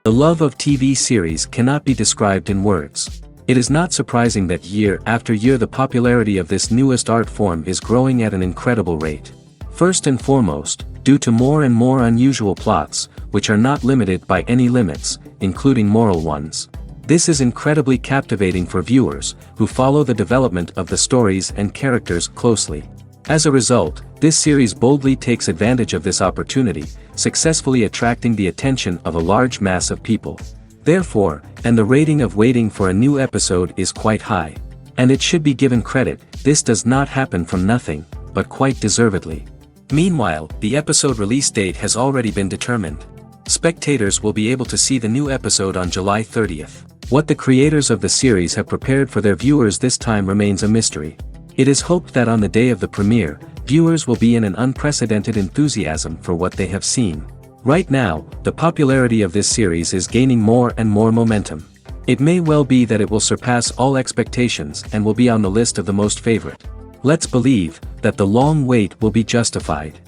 The love of TV series cannot be described in words. It is not surprising that year after year the popularity of this newest art form is growing at an incredible rate. First and foremost, due to more and more unusual plots, which are not limited by any limits, including moral ones. This is incredibly captivating for viewers, who follow the development of the stories and characters closely. As a result, this series boldly takes advantage of this opportunity, successfully attracting the attention of a large mass of people. Therefore, and the rating of waiting for a new episode is quite high. And it should be given credit, this does not happen from nothing, but quite deservedly. Meanwhile, the episode release date has already been determined. Spectators will be able to see the new episode on July 30th. What the creators of the series have prepared for their viewers this time remains a mystery. It is hoped that on the day of the premiere, viewers will be in an unprecedented enthusiasm for what they have seen. Right now, the popularity of this series is gaining more and more momentum. It may well be that it will surpass all expectations and will be on the list of the most favorite. Let's believe that the long wait will be justified.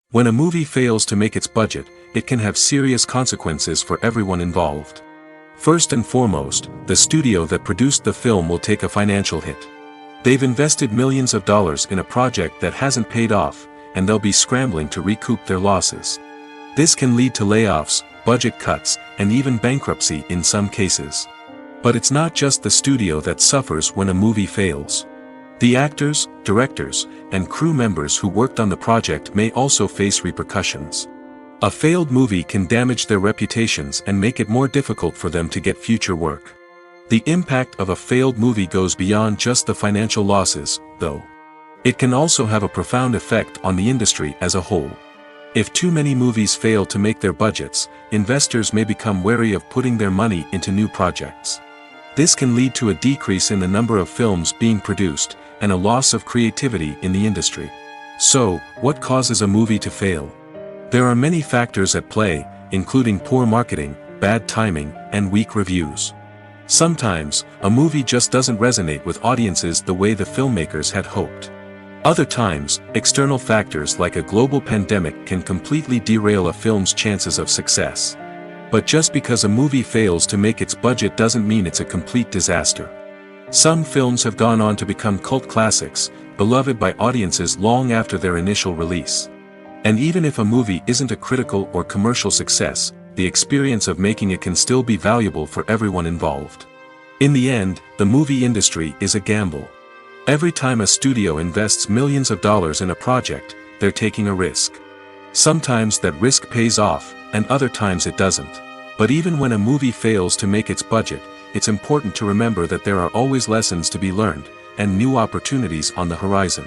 When a movie fails to make its budget, it can have serious consequences for everyone involved. First and foremost, the studio that produced the film will take a financial hit. They've invested millions of dollars in a project that hasn't paid off, and they'll be scrambling to recoup their losses. This can lead to layoffs, budget cuts, and even bankruptcy in some cases. But it's not just the studio that suffers when a movie fails. The actors, directors, and crew members who worked on the project may also face repercussions. A failed movie can damage their reputations and make it more difficult for them to get future work. The impact of a failed movie goes beyond just the financial losses, though. It can also have a profound effect on the industry as a whole. If too many movies fail to make their budgets, investors may become wary of putting their money into new projects. This can lead to a decrease in the number of films being produced, and a loss of creativity in the industry. So, what causes a movie to fail? There are many factors at play, including poor marketing, bad timing, and weak reviews. Sometimes, a movie just doesn't resonate with audiences the way the filmmakers had hoped. Other times, external factors like a global pandemic can completely derail a film's chances of success. But just because a movie fails to make its budget doesn't mean it's a complete disaster. Some films have gone on to become cult classics, beloved by audiences long after their initial release. And even if a movie isn't a critical or commercial success, the experience of making it can still be valuable for everyone involved. In the end, the movie industry is a gamble. Every time a studio invests millions of dollars in a project, they're taking a risk. Sometimes that risk pays off, and other times it doesn't. But even when a movie fails to make its budget, it's important to remember that there are always lessons to be learned, and new opportunities on the horizon.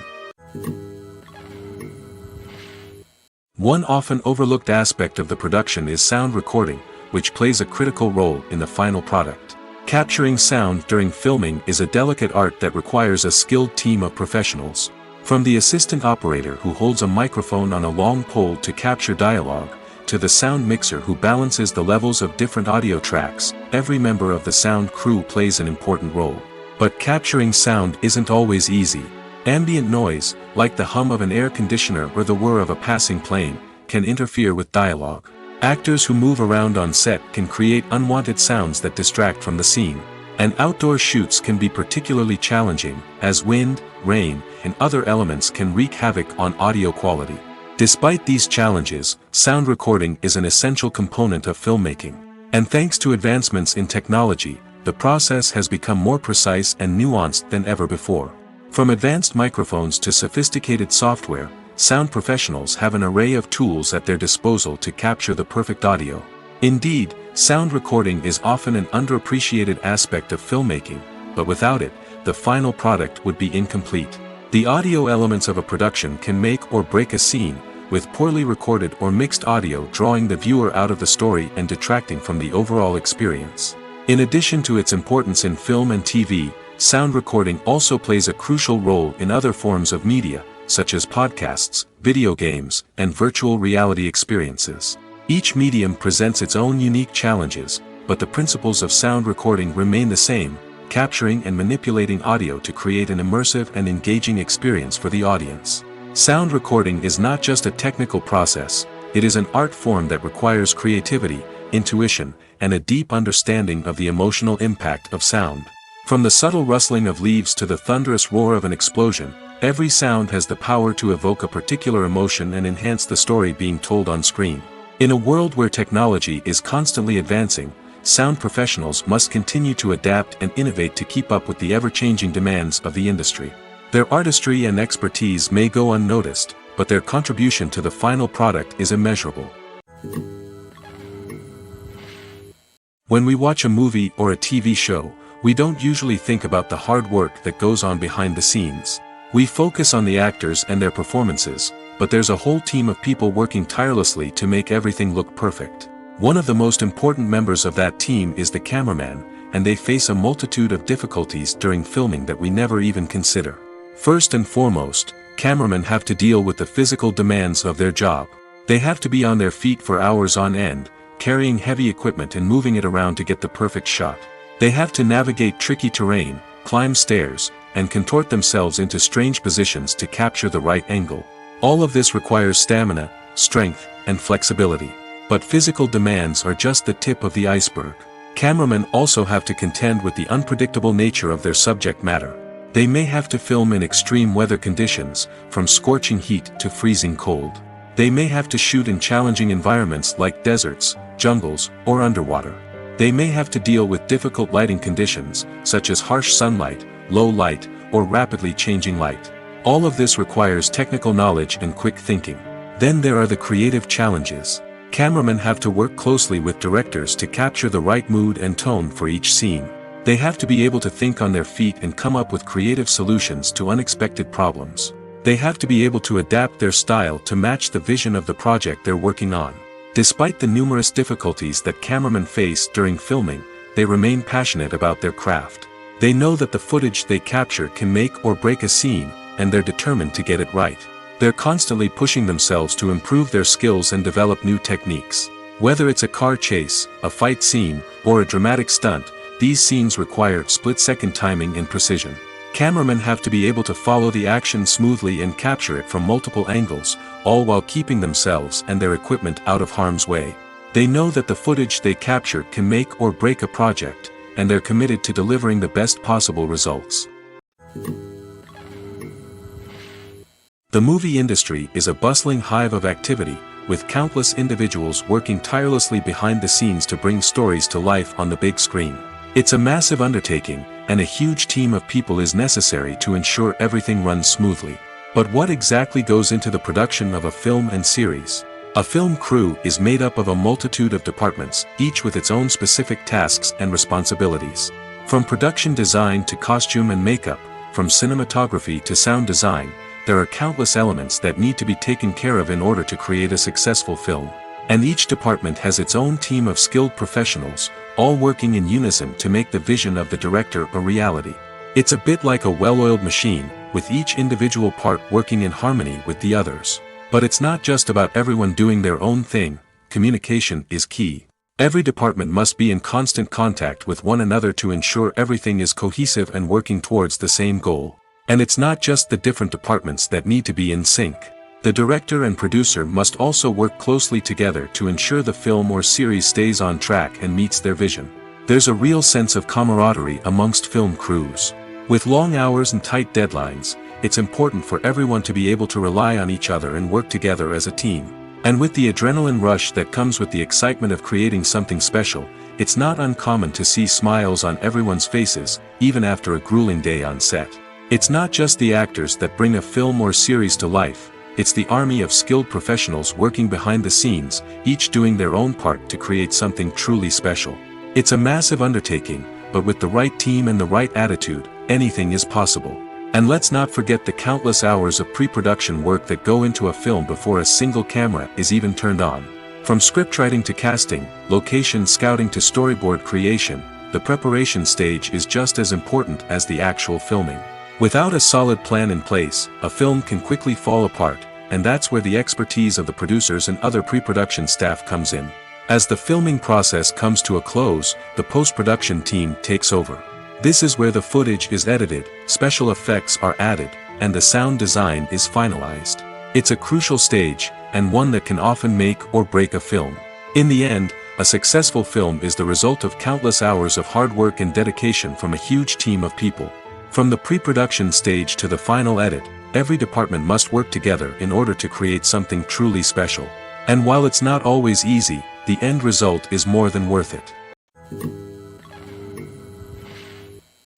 One often overlooked aspect of the production is sound recording, which plays a critical role in the final product. Capturing sound during filming is a delicate art that requires a skilled team of professionals. From the assistant operator who holds a microphone on a long pole to capture dialogue, to the sound mixer who balances the levels of different audio tracks, every member of the sound crew plays an important role. But capturing sound isn't always easy. Ambient noise, like the hum of an air conditioner or the whir of a passing plane, can interfere with dialogue. Actors who move around on set can create unwanted sounds that distract from the scene. And outdoor shoots can be particularly challenging, as wind, rain, and other elements can wreak havoc on audio quality. Despite these challenges, sound recording is an essential component of filmmaking. And thanks to advancements in technology, the process has become more precise and nuanced than ever before. From advanced microphones to sophisticated software, sound professionals have an array of tools at their disposal to capture the perfect audio. Indeed, sound recording is often an underappreciated aspect of filmmaking, but without it, the final product would be incomplete. The audio elements of a production can make or break a scene, with poorly recorded or mixed audio drawing the viewer out of the story and detracting from the overall experience. In addition to its importance in film and TV, sound recording also plays a crucial role in other forms of media, such as podcasts, video games, and virtual reality experiences. Each medium presents its own unique challenges, but the principles of sound recording remain the same: capturing and manipulating audio to create an immersive and engaging experience for the audience. Sound recording is not just a technical process, It is an art form that requires creativity, intuition, and a deep understanding of the emotional impact of sound. From the subtle rustling of leaves to the thunderous roar of an explosion, every sound has the power to evoke a particular emotion and enhance the story being told on screen. In a world where technology is constantly advancing, sound professionals must continue to adapt and innovate to keep up with the ever-changing demands of the industry. Their artistry and expertise may go unnoticed, but their contribution to the final product is immeasurable. When we watch a movie or a TV show, we don't usually think about the hard work that goes on behind the scenes. We focus on the actors and their performances, but there's a whole team of people working tirelessly to make everything look perfect. One of the most important members of that team is the cameraman, and they face a multitude of difficulties during filming that we never even consider. First and foremost, cameramen have to deal with the physical demands of their job. They have to be on their feet for hours on end, carrying heavy equipment and moving it around to get the perfect shot. They have to navigate tricky terrain, climb stairs, and contort themselves into strange positions to capture the right angle. All of this requires stamina, strength, and flexibility. But physical demands are just the tip of the iceberg. Cameramen also have to contend with the unpredictable nature of their subject matter. They may have to film in extreme weather conditions, from scorching heat to freezing cold. They may have to shoot in challenging environments like deserts, jungles, or underwater. They may have to deal with difficult lighting conditions, such as harsh sunlight, low light, or rapidly changing light. All of this requires technical knowledge and quick thinking. Then there are the creative challenges. Cameramen have to work closely with directors to capture the right mood and tone for each scene. They have to be able to think on their feet and come up with creative solutions to unexpected problems. They have to be able to adapt their style to match the vision of the project they're working on. Despite the numerous difficulties that cameramen face during filming, they remain passionate about their craft. They know that the footage they capture can make or break a scene, and they're determined to get it right. They're constantly pushing themselves to improve their skills and develop new techniques. Whether it's a car chase, a fight scene, or a dramatic stunt, these scenes require split-second timing and precision. Cameramen have to be able to follow the action smoothly and capture it from multiple angles, all while keeping themselves and their equipment out of harm's way. They know that the footage they capture can make or break a project, and they're committed to delivering the best possible results. The movie industry is a bustling hive of activity, with countless individuals working tirelessly behind the scenes to bring stories to life on the big screen. It's a massive undertaking, and a huge team of people is necessary to ensure everything runs smoothly. But what exactly goes into the production of a film and series? A film crew is made up of a multitude of departments, each with its own specific tasks and responsibilities. From production design to costume and makeup, from cinematography to sound design, there are countless elements that need to be taken care of in order to create a successful film. And each department has its own team of skilled professionals, all working in unison to make the vision of the director a reality. It's a bit like a well-oiled machine, with each individual part working in harmony with the others. But it's not just about everyone doing their own thing. Communication is key. Every department must be in constant contact with one another to ensure everything is cohesive and working towards the same goal. And it's not just the different departments that need to be in sync. The director and producer must also work closely together to ensure the film or series stays on track and meets their vision. There's a real sense of camaraderie amongst film crews. With long hours and tight deadlines, it's important for everyone to be able to rely on each other and work together as a team. And with the adrenaline rush that comes with the excitement of creating something special, it's not uncommon to see smiles on everyone's faces, even after a grueling day on set. It's not just the actors that bring a film or series to life, it's the army of skilled professionals working behind the scenes, each doing their own part to create something truly special. It's a massive undertaking, but with the right team and the right attitude, anything is possible. And let's not forget the countless hours of pre-production work that go into a film before a single camera is even turned on. From scriptwriting to casting, location scouting to storyboard creation, the preparation stage is just as important as the actual filming. Without a solid plan in place, a film can quickly fall apart, and that's where the expertise of the producers and other pre-production staff comes in. As the filming process comes to a close, the post-production team takes over. This is where the footage is edited, special effects are added, and the sound design is finalized. It's a crucial stage, and one that can often make or break a film. In the end, a successful film is the result of countless hours of hard work and dedication from a huge team of people. From the pre-production stage to the final edit, every department must work together in order to create something truly special. And while it's not always easy, the end result is more than worth it.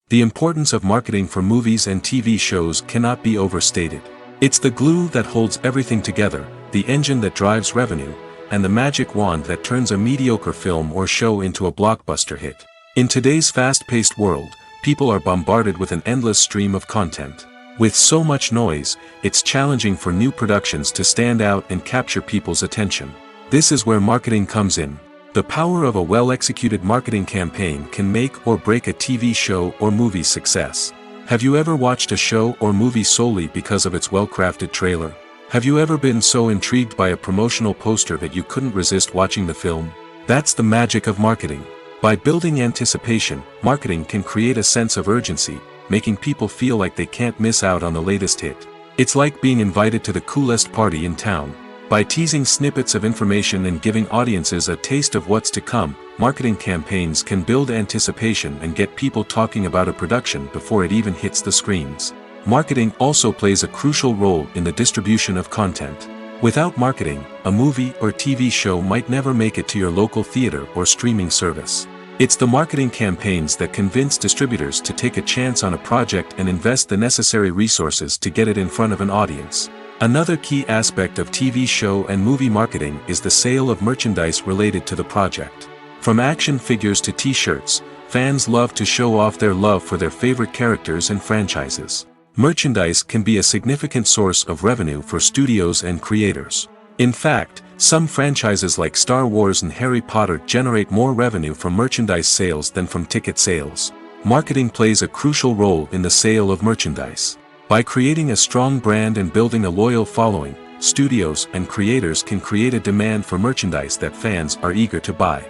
The importance of marketing for movies and TV shows cannot be overstated. It's the glue that holds everything together, the engine that drives revenue, and the magic wand that turns a mediocre film or show into a blockbuster hit. In today's fast-paced world, people are bombarded with an endless stream of content. With so much noise, it's challenging for new productions to stand out and capture people's attention. This is where marketing comes in. The power of a well-executed marketing campaign can make or break a TV show or movie's success. Have you ever watched a show or movie solely because of its well-crafted trailer? Have you ever been so intrigued by a promotional poster that you couldn't resist watching the film? That's the magic of marketing. By building anticipation, marketing can create a sense of urgency, making people feel like they can't miss out on the latest hit. It's like being invited to the coolest party in town. By teasing snippets of information and giving audiences a taste of what's to come, marketing campaigns can build anticipation and get people talking about a production before it even hits the screens. Marketing also plays a crucial role in the distribution of content. Without marketing, a movie or TV show might never make it to your local theater or streaming service. It's the marketing campaigns that convince distributors to take a chance on a project and invest the necessary resources to get it in front of an audience. Another key aspect of TV show and movie marketing is the sale of merchandise related to the project. From action figures to t-shirts, fans love to show off their love for their favorite characters and franchises. Merchandise can be a significant source of revenue for studios and creators. In fact, some franchises like Star Wars and Harry Potter generate more revenue from merchandise sales than from ticket sales. Marketing plays a crucial role in the sale of merchandise. By creating a strong brand and building a loyal following, studios and creators can create a demand for merchandise that fans are eager to buy.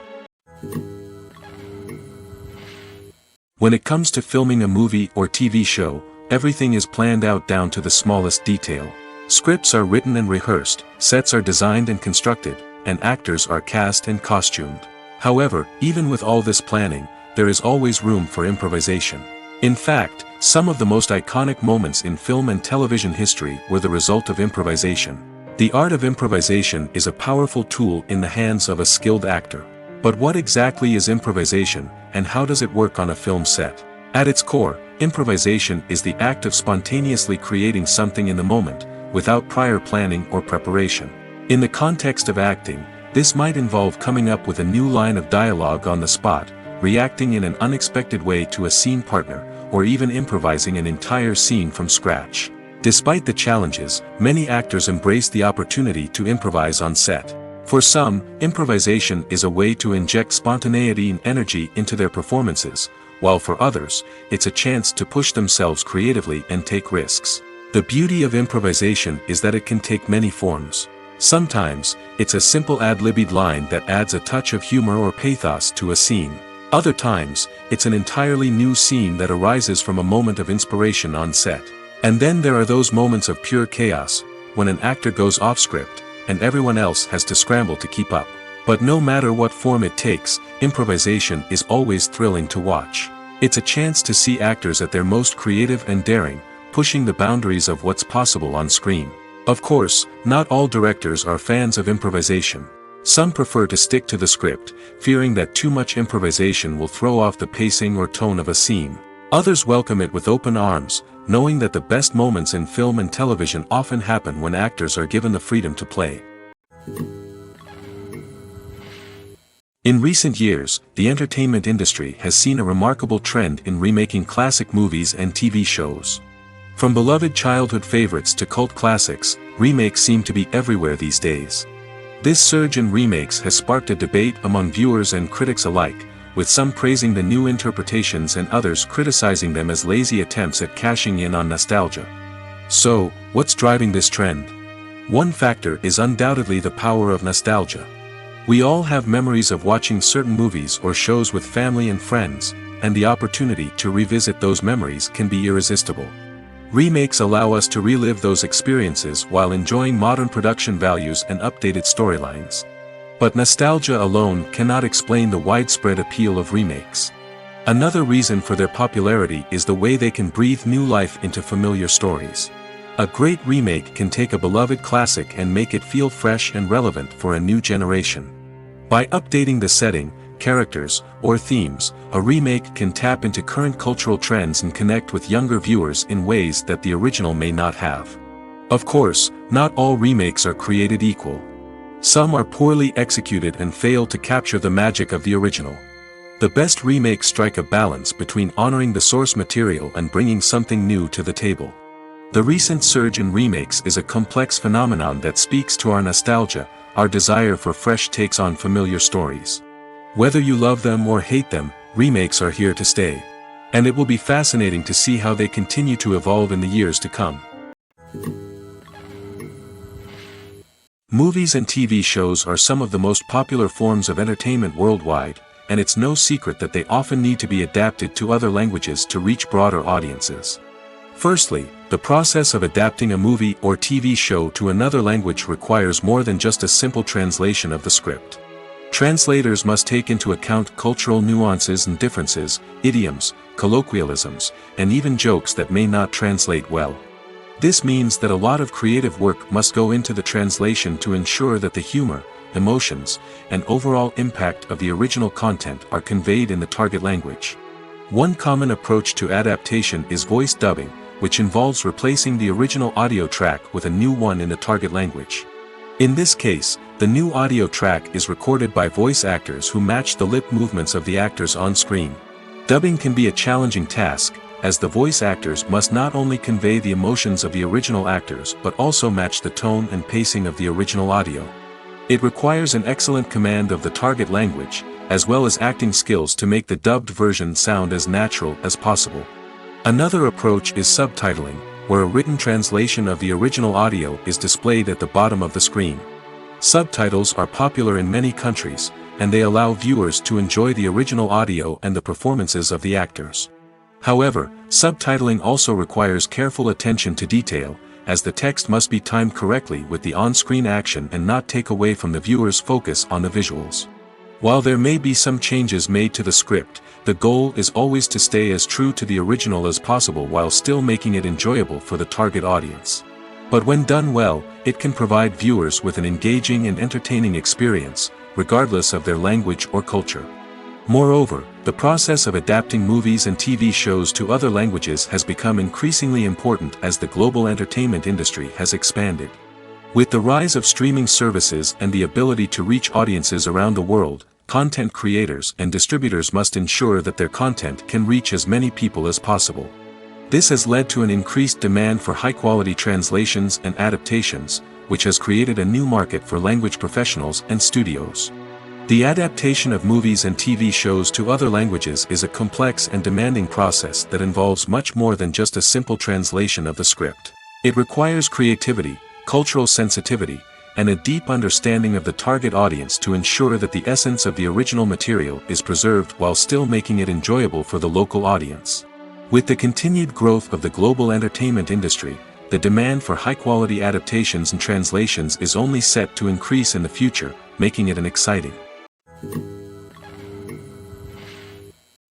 When it comes to filming a movie or TV show, everything is planned out down to the smallest detail. Scripts are written and rehearsed, sets are designed and constructed, and actors are cast and costumed. However, even with all this planning, there is always room for improvisation. In fact, some of the most iconic moments in film and television history were the result of improvisation. The art of improvisation is a powerful tool in the hands of a skilled actor. But what exactly is improvisation, and how does it work on a film set? At its core, improvisation is the act of spontaneously creating something in the moment, without prior planning or preparation. In the context of acting, this might involve coming up with a new line of dialogue on the spot, reacting in an unexpected way to a scene partner, or even improvising an entire scene from scratch. Despite the challenges, many actors embrace the opportunity to improvise on set. For some, improvisation is a way to inject spontaneity and energy into their performances, while for others, it's a chance to push themselves creatively and take risks. The beauty of improvisation is that it can take many forms. Sometimes, it's a simple ad-libbed line that adds a touch of humor or pathos to a scene. Other times, it's an entirely new scene that arises from a moment of inspiration on set. And then there are those moments of pure chaos, when an actor goes off script, and everyone else has to scramble to keep up. But no matter what form it takes, improvisation is always thrilling to watch. It's a chance to see actors at their most creative and daring, pushing the boundaries of what's possible on screen. Of course, not all directors are fans of improvisation. Some prefer to stick to the script, fearing that too much improvisation will throw off the pacing or tone of a scene. Others welcome it with open arms, knowing that the best moments in film and television often happen when actors are given the freedom to play. In recent years, the entertainment industry has seen a remarkable trend in remaking classic movies and TV shows. From beloved childhood favorites to cult classics, remakes seem to be everywhere these days. This surge in remakes has sparked a debate among viewers and critics alike, with some praising the new interpretations and others criticizing them as lazy attempts at cashing in on nostalgia. So, what's driving this trend? One factor is undoubtedly the power of nostalgia. We all have memories of watching certain movies or shows with family and friends, and the opportunity to revisit those memories can be irresistible. Remakes allow us to relive those experiences while enjoying modern production values and updated storylines. But nostalgia alone cannot explain the widespread appeal of remakes. Another reason for their popularity is the way they can breathe new life into familiar stories. A great remake can take a beloved classic and make it feel fresh and relevant for a new generation. By updating the setting, characters, or themes, a remake can tap into current cultural trends and connect with younger viewers in ways that the original may not have. Of course, not all remakes are created equal. Some are poorly executed and fail to capture the magic of the original. The best remakes strike a balance between honoring the source material and bringing something new to the table. The recent surge in remakes is a complex phenomenon that speaks to our nostalgia, our desire for fresh takes on familiar stories. Whether you love them or hate them, remakes are here to stay. And it will be fascinating to see how they continue to evolve in the years to come. Movies and TV shows are some of the most popular forms of entertainment worldwide, and it's no secret that they often need to be adapted to other languages to reach broader audiences. Firstly, the process of adapting a movie or TV show to another language requires more than just a simple translation of the script. Translators must take into account cultural nuances and differences, idioms, colloquialisms, and even jokes that may not translate well. This means that a lot of creative work must go into the translation to ensure that the humor, emotions, and overall impact of the original content are conveyed in the target language. One common approach to adaptation is voice dubbing, which involves replacing the original audio track with a new one in the target language. In this case, the new audio track is recorded by voice actors who match the lip movements of the actors on screen. Dubbing can be a challenging task, as the voice actors must not only convey the emotions of the original actors but also match the tone and pacing of the original audio. It requires an excellent command of the target language, as well as acting skills to make the dubbed version sound as natural as possible. Another approach is subtitling, where a written translation of the original audio is displayed at the bottom of the screen. Subtitles are popular in many countries, and they allow viewers to enjoy the original audio and the performances of the actors. However, subtitling also requires careful attention to detail, as the text must be timed correctly with the on-screen action and not take away from the viewer's focus on the visuals. While there may be some changes made to the script, the goal is always to stay as true to the original as possible while still making it enjoyable for the target audience. But when done well, it can provide viewers with an engaging and entertaining experience, regardless of their language or culture. Moreover, the process of adapting movies and TV shows to other languages has become increasingly important as the global entertainment industry has expanded. With the rise of streaming services and the ability to reach audiences around the world, content creators and distributors must ensure that their content can reach as many people as possible. This has led to an increased demand for high-quality translations and adaptations, which has created a new market for language professionals and studios. The adaptation of movies and TV shows to other languages is a complex and demanding process that involves much more than just a simple translation of the script. It requires creativity, cultural sensitivity, and a deep understanding of the target audience to ensure that the essence of the original material is preserved while still making it enjoyable for the local audience. With the continued growth of the global entertainment industry, the demand for high-quality adaptations and translations is only set to increase in the future, making it exciting.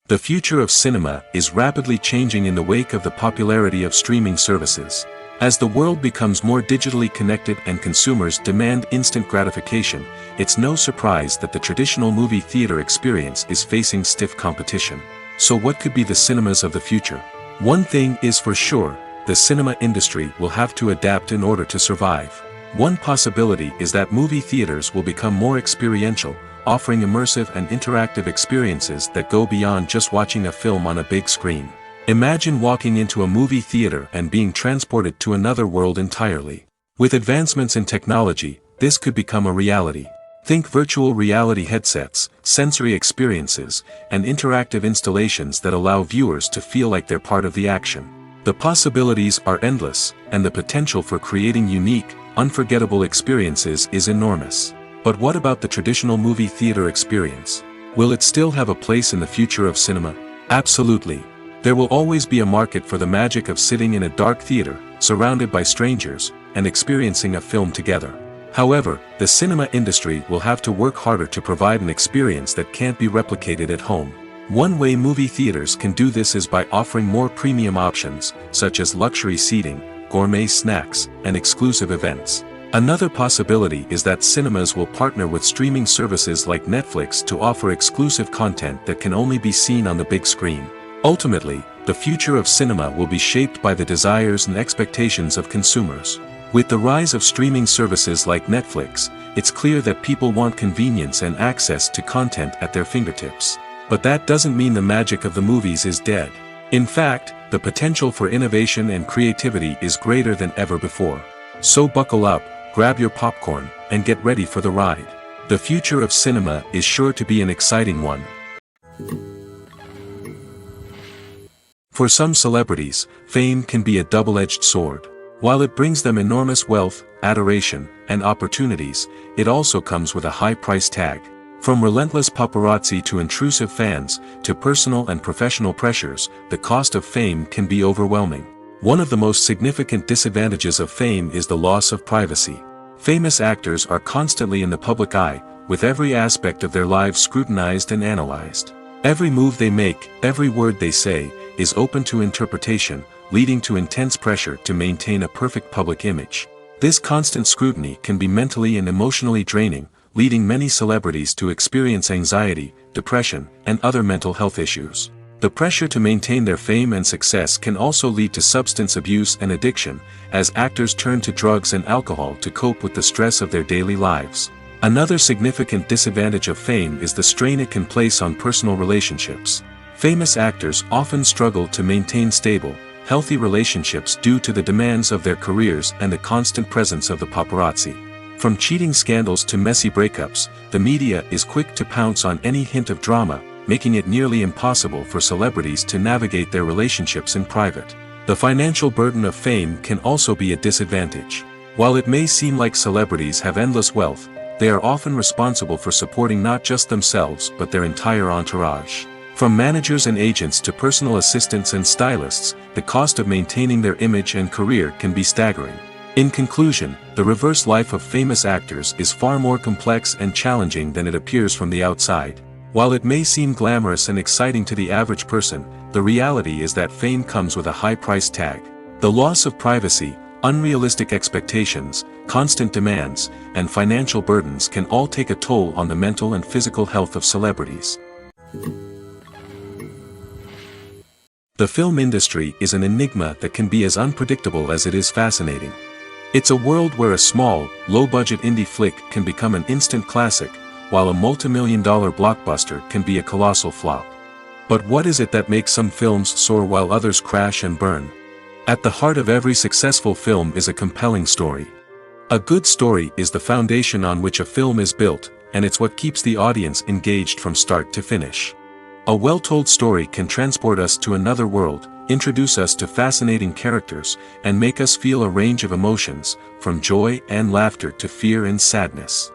The future of cinema is rapidly changing in the wake of the popularity of streaming services. As the world becomes more digitally connected and consumers demand instant gratification, it's no surprise that the traditional movie theater experience is facing stiff competition. So what could be the cinemas of the future? One thing is for sure, the cinema industry will have to adapt in order to survive. One possibility is that movie theaters will become more experiential, offering immersive and interactive experiences that go beyond just watching a film on a big screen. Imagine walking into a movie theater and being transported to another world entirely. With advancements in technology, this could become a reality. Think virtual reality headsets, sensory experiences, and interactive installations that allow viewers to feel like they're part of the action. The possibilities are endless, and the potential for creating unique, unforgettable experiences is enormous. But what about the traditional movie theater experience? Will it still have a place in the future of cinema? Absolutely. There will always be a market for the magic of sitting in a dark theater, surrounded by strangers, and experiencing a film together. However, the cinema industry will have to work harder to provide an experience that can't be replicated at home. One way movie theaters can do this is by offering more premium options, such as luxury seating, gourmet snacks, and exclusive events. Another possibility is that cinemas will partner with streaming services like Netflix to offer exclusive content that can only be seen on the big screen. Ultimately, the future of cinema will be shaped by the desires and expectations of consumers. With the rise of streaming services like Netflix, it's clear that people want convenience and access to content at their fingertips. But that doesn't mean the magic of the movies is dead. In fact, the potential for innovation and creativity is greater than ever before. So buckle up, grab your popcorn, and get ready for the ride. The future of cinema is sure to be an exciting one. For some celebrities, fame can be a double-edged sword. While it brings them enormous wealth, adoration, and opportunities, it also comes with a high price tag. From relentless paparazzi to intrusive fans, to personal and professional pressures, the cost of fame can be overwhelming. One of the most significant disadvantages of fame is the loss of privacy. Famous actors are constantly in the public eye, with every aspect of their lives scrutinized and analyzed. Every move they make, every word they say, is open to interpretation, leading to intense pressure to maintain a perfect public image. This constant scrutiny can be mentally and emotionally draining, leading many celebrities to experience anxiety, depression, and other mental health issues. The pressure to maintain their fame and success can also lead to substance abuse and addiction, as actors turn to drugs and alcohol to cope with the stress of their daily lives. Another significant disadvantage of fame is the strain it can place on personal relationships. Famous actors often struggle to maintain stable, healthy relationships due to the demands of their careers and the constant presence of the paparazzi. From cheating scandals to messy breakups, the media is quick to pounce on any hint of drama, making it nearly impossible for celebrities to navigate their relationships in private. The financial burden of fame can also be a disadvantage. While it may seem like celebrities have endless wealth, they are often responsible for supporting not just themselves but their entire entourage. From managers and agents to personal assistants and stylists, the cost of maintaining their image and career can be staggering. In conclusion, the reverse life of famous actors is far more complex and challenging than it appears from the outside. While it may seem glamorous and exciting to the average person, the reality is that fame comes with a high price tag. The loss of privacy, unrealistic expectations, constant demands, and financial burdens can all take a toll on the mental and physical health of celebrities. The film industry is an enigma that can be as unpredictable as it is fascinating. It's a world where a small, low-budget indie flick can become an instant classic, while a multi-million-dollar blockbuster can be a colossal flop. But what is it that makes some films soar while others crash and burn? At the heart of every successful film is a compelling story. A good story is the foundation on which a film is built, and it's what keeps the audience engaged from start to finish. A well-told story can transport us to another world, introduce us to fascinating characters, and make us feel a range of emotions, from joy and laughter to fear and sadness.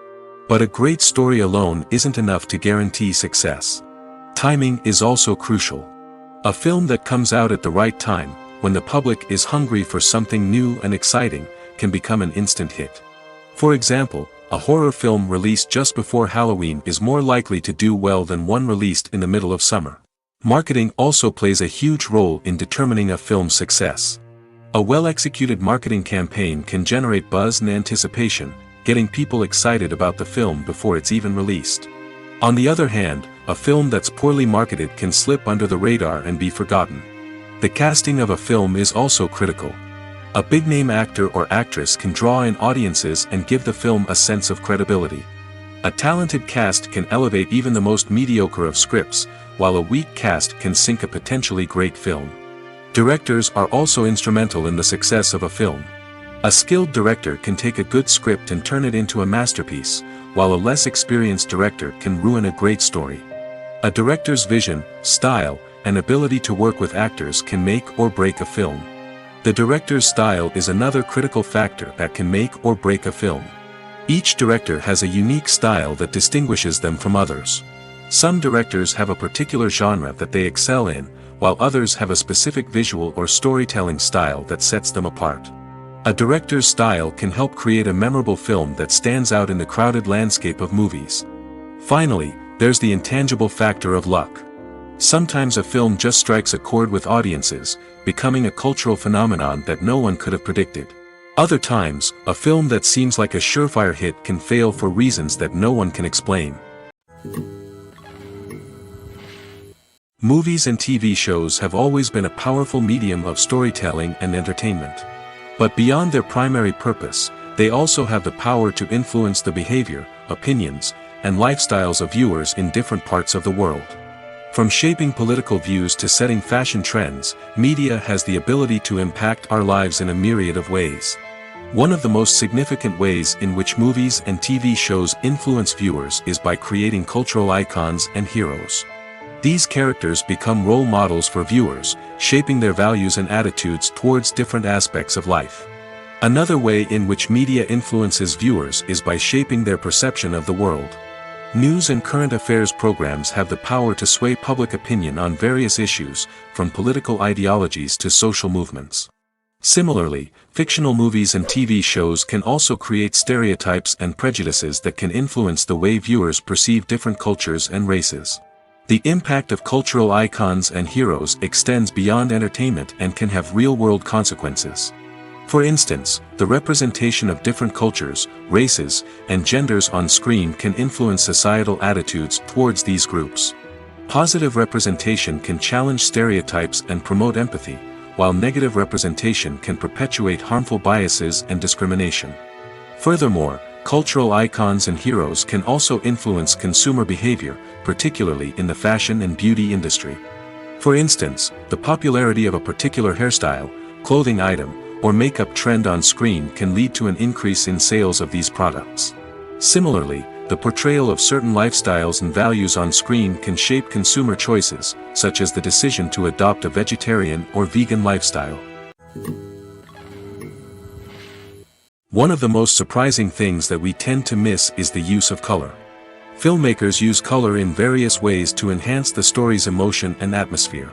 But a great story alone isn't enough to guarantee success. Timing is also crucial. A film that comes out at the right time, when the public is hungry for something new and exciting, can become an instant hit. For example, a horror film released just before Halloween is more likely to do well than one released in the middle of summer. Marketing also plays a huge role in determining a film's success. A well-executed marketing campaign can generate buzz and anticipation, getting people excited about the film before it's even released. On the other hand, a film that's poorly marketed can slip under the radar and be forgotten. The casting of a film is also critical. A big-name actor or actress can draw in audiences and give the film a sense of credibility. A talented cast can elevate even the most mediocre of scripts, while a weak cast can sink a potentially great film. Directors are also instrumental in the success of a film. A skilled director can take a good script and turn it into a masterpiece, while a less experienced director can ruin a great story. A director's vision, style, and ability to work with actors can make or break a film. The director's style is another critical factor that can make or break a film. Each director has a unique style that distinguishes them from others. Some directors have a particular genre that they excel in, while others have a specific visual or storytelling style that sets them apart. A director's style can help create a memorable film that stands out in the crowded landscape of movies. Finally, there's the intangible factor of luck. Sometimes a film just strikes a chord with audiences, becoming a cultural phenomenon that no one could have predicted. Other times, a film that seems like a surefire hit can fail for reasons that no one can explain. Movies and TV shows have always been a powerful medium of storytelling and entertainment. But beyond their primary purpose, they also have the power to influence the behavior, opinions, and lifestyles of viewers in different parts of the world. From shaping political views to setting fashion trends, media has the ability to impact our lives in a myriad of ways. One of the most significant ways in which movies and TV shows influence viewers is by creating cultural icons and heroes. These characters become role models for viewers, shaping their values and attitudes towards different aspects of life. Another way in which media influences viewers is by shaping their perception of the world. News and current affairs programs have the power to sway public opinion on various issues, from political ideologies to social movements. Similarly, fictional movies and TV shows can also create stereotypes and prejudices that can influence the way viewers perceive different cultures and races. The impact of cultural icons and heroes extends beyond entertainment and can have real-world consequences. For instance, the representation of different cultures, races, and genders on screen can influence societal attitudes towards these groups. Positive representation can challenge stereotypes and promote empathy, while negative representation can perpetuate harmful biases and discrimination. Furthermore, cultural icons and heroes can also influence consumer behavior, particularly in the fashion and beauty industry. For instance, the popularity of a particular hairstyle, clothing item, or makeup trend on screen can lead to an increase in sales of these products. Similarly, the portrayal of certain lifestyles and values on screen can shape consumer choices, such as the decision to adopt a vegetarian or vegan lifestyle. One of the most surprising things that we tend to miss is the use of color. Filmmakers use color in various ways to enhance the story's emotion and atmosphere.